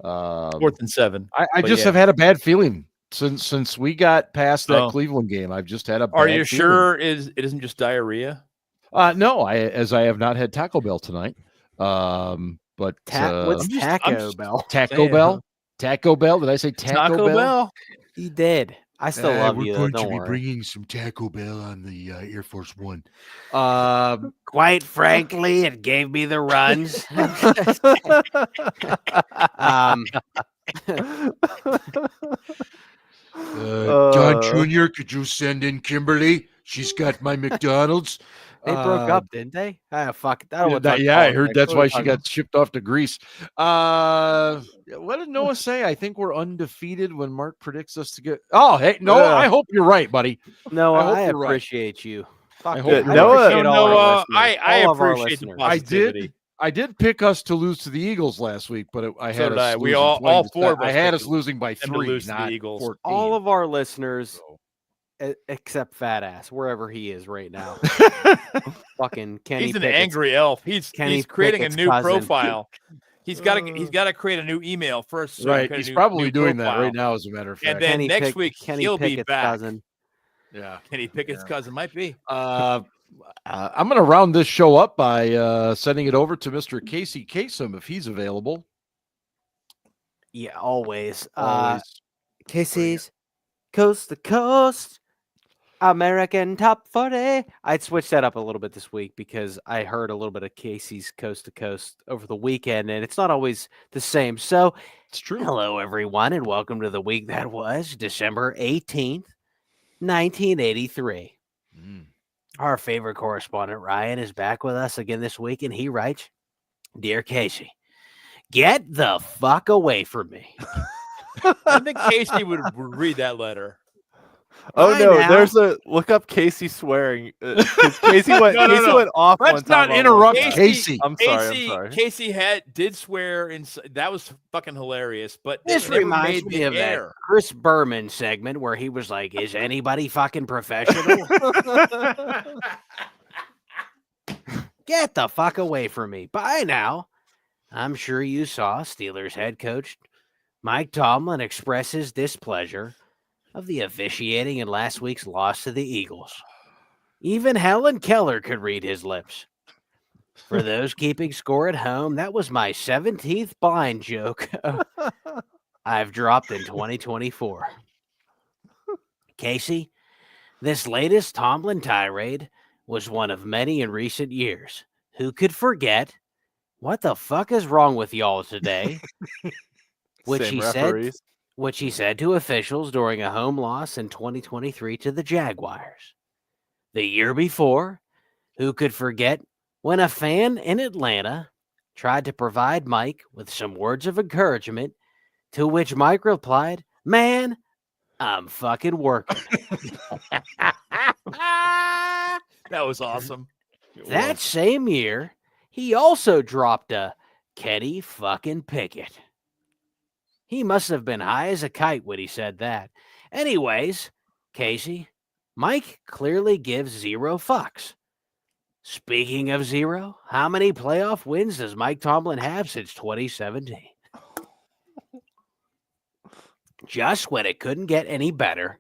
4th and 7. I just have had a bad feeling since we got past that Cleveland game. I've just had a bad Are you feeling. sure it isn't just diarrhea? No, I have not had Taco Bell tonight. But what's Taco Bell? Taco Bell? Taco Bell? Did I say Taco Bell? You did. I still love you. We're going to be bringing some Taco Bell on the Air Force One. Quite frankly, it gave me the runs. John Jr., could you send in Kimberly? She's got my McDonald's. They broke up, didn't they? Fuck. I heard that's why she got shipped off to Greece. What did Noah say? I think we're undefeated when Mark predicts us to get. Oh, hey, Noah, I hope you're right, buddy. Noah, I appreciate you. I hope Noah, I appreciate the positivity. I did pick us to lose to the Eagles last week, but I had us. We all four of us. I had us losing by 3, not the Eagles. 14. All of our listeners, except Fat Ass, wherever he is right now. Fucking Kenny. He's an Pickett's, angry elf. He's creating Pickett's a new cousin. profile. He's got to create a new email first. So right. He's probably doing that right now, as a matter of fact. And then next week he'll be Pickett's back. Cousin. Yeah, Kenny Pickett's cousin might be. I'm going to round this show up by sending it over to Mr. Casey Kasem if he's available. Yeah, always. Always. Casey's Coast to Coast American Top 40. I'd switch that up a little bit this week because I heard a little bit of Casey's Coast to Coast over the weekend, and it's not always the same. So it's true. Hello, everyone, and welcome to the week that was December 18th, 1983. Our favorite correspondent, Ryan, is back with us again this week, and he writes, Dear Casey, get the fuck away from me. I think Casey would read that letter. Oh there's a look up Casey swearing. Casey went off. Let's not interrupt Casey. I'm sorry. Casey did swear, and that was fucking hilarious. But this reminds me of that Chris Berman segment where he was like, "Is anybody fucking professional?" Get the fuck away from me. Bye now. I'm sure you saw Steelers head coach Mike Tomlin express his displeasure of the officiating in last week's loss to the Eagles. Even Helen Keller could read his lips. For those keeping score at home, that was my 17th blind joke I've dropped in 2024. Casey, this latest Tomlin tirade was one of many in recent years. Who could forget? What the fuck is wrong with y'all today? Which he said to officials during a home loss in 2023 to the Jaguars. The year before, who could forget when a fan in Atlanta tried to provide Mike with some words of encouragement, to which Mike replied, "Man, I'm fucking working." That was awesome. That same year, he also dropped a Kenny fucking Pickett. He must have been high as a kite when he said that. Anyways, Casey, Mike clearly gives zero fucks. Speaking of zero, how many playoff wins does Mike Tomlin have since 2017? Just when it couldn't get any better,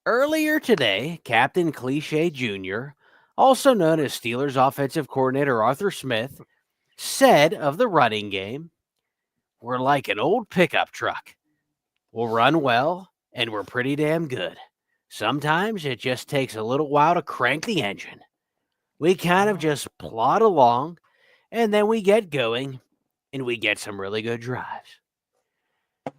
earlier today, Captain Cliche Jr., also known as Steelers offensive coordinator Arthur Smith, said of the running game, "We're like an old pickup truck. We'll run well, and we're pretty damn good. Sometimes it just takes a little while to crank the engine. We kind of just plod along, and then we get going, and we get some really good drives.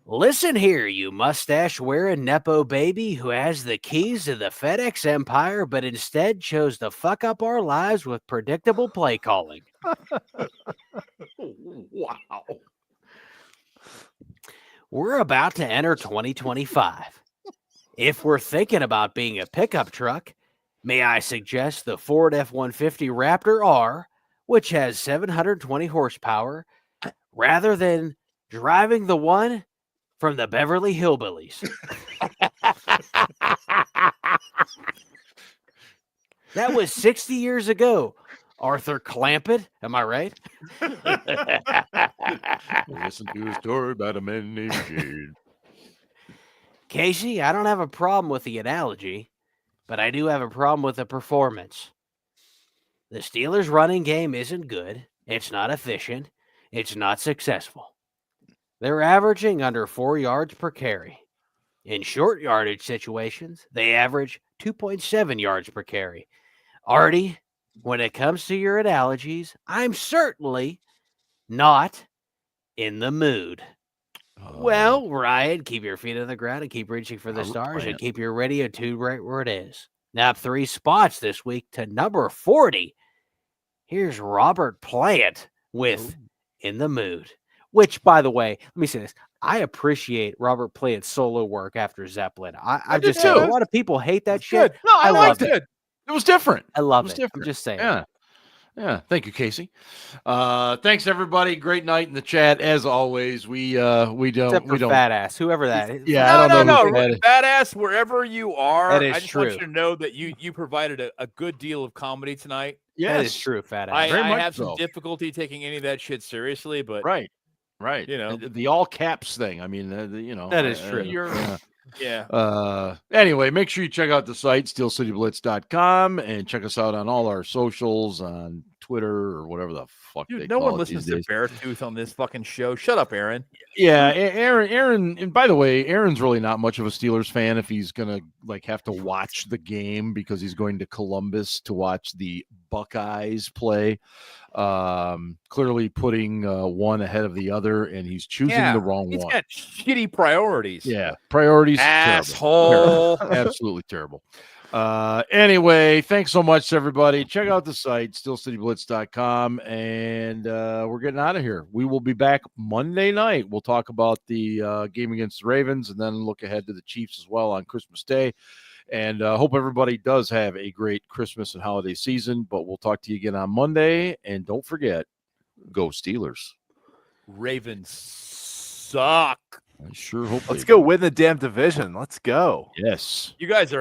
Listen here, you mustache-wearing Nepo baby who has the keys to the FedEx empire, but instead chose to fuck up our lives with predictable play calling." Wow. We're about to enter 2025. If we're thinking about being a pickup truck, may I suggest the Ford F-150 Raptor R, which has 720 horsepower, rather than driving the one from the Beverly Hillbillies. That was 60 years ago. Arthur Clampett, am I right? Listen to a story about a man named Jade. Casey, I don't have a problem with the analogy, but I do have a problem with the performance. The Steelers' running game isn't good. It's not efficient. It's not successful. They're averaging under 4 yards per carry. In short yardage situations, they average 2.7 yards per carry. Artie, when it comes to your analogies, I'm certainly not in the mood. Well, Ryan, keep your feet on the ground and keep reaching for the stars and keep your radio tuned right where it is. Now, 3 spots this week to number 40. Here's Robert Plant with In the Mood. Which, by the way, let me say this. I appreciate Robert Plant's solo work after Zeppelin. I just too. a lot of people hate that shit. Good. No, I liked loved it. It was different. I love it. it. Different. I'm just saying. Yeah. Thank you, Casey. Thanks everybody. Great night in the chat as always. We don't. Except for Fat Ass, whoever that is. Yeah, I don't know. Badass, wherever you are. That is I just true. want you to know that you provided a good deal of comedy tonight. Yes. That is true, Fat Ass. I much have some so. difficulty taking any of that shit seriously, but Right. You know, the all caps thing. I mean, that is true. Yeah. Anyway, make sure you check out the site, steelcityblitz.com, and check us out on all our socials on Twitter or whatever the fuck they no call one it listens these to days. Beartooth on this fucking show. Shut up, Aaron. Yeah, Aaron, and by the way, Aaron's really not much of a Steelers fan if he's gonna have to watch the game because he's going to Columbus to watch the Buckeyes play. Clearly putting one ahead of the other, and he's choosing the wrong He's one. got shitty priorities. Yeah, priorities. Asshole. Terrible. Absolutely terrible. Anyway, thanks so much, everybody. Check out the site, steelcityblitz.com, and we're getting out of here. We will be back Monday night. We'll talk about the game against the Ravens and then look ahead to the Chiefs as well on Christmas Day. And hope everybody does have a great Christmas and holiday season. But we'll talk to you again on Monday. And don't forget, go Steelers. Ravens suck. I sure hope Let's go win the damn division. Let's go. Yes. You guys are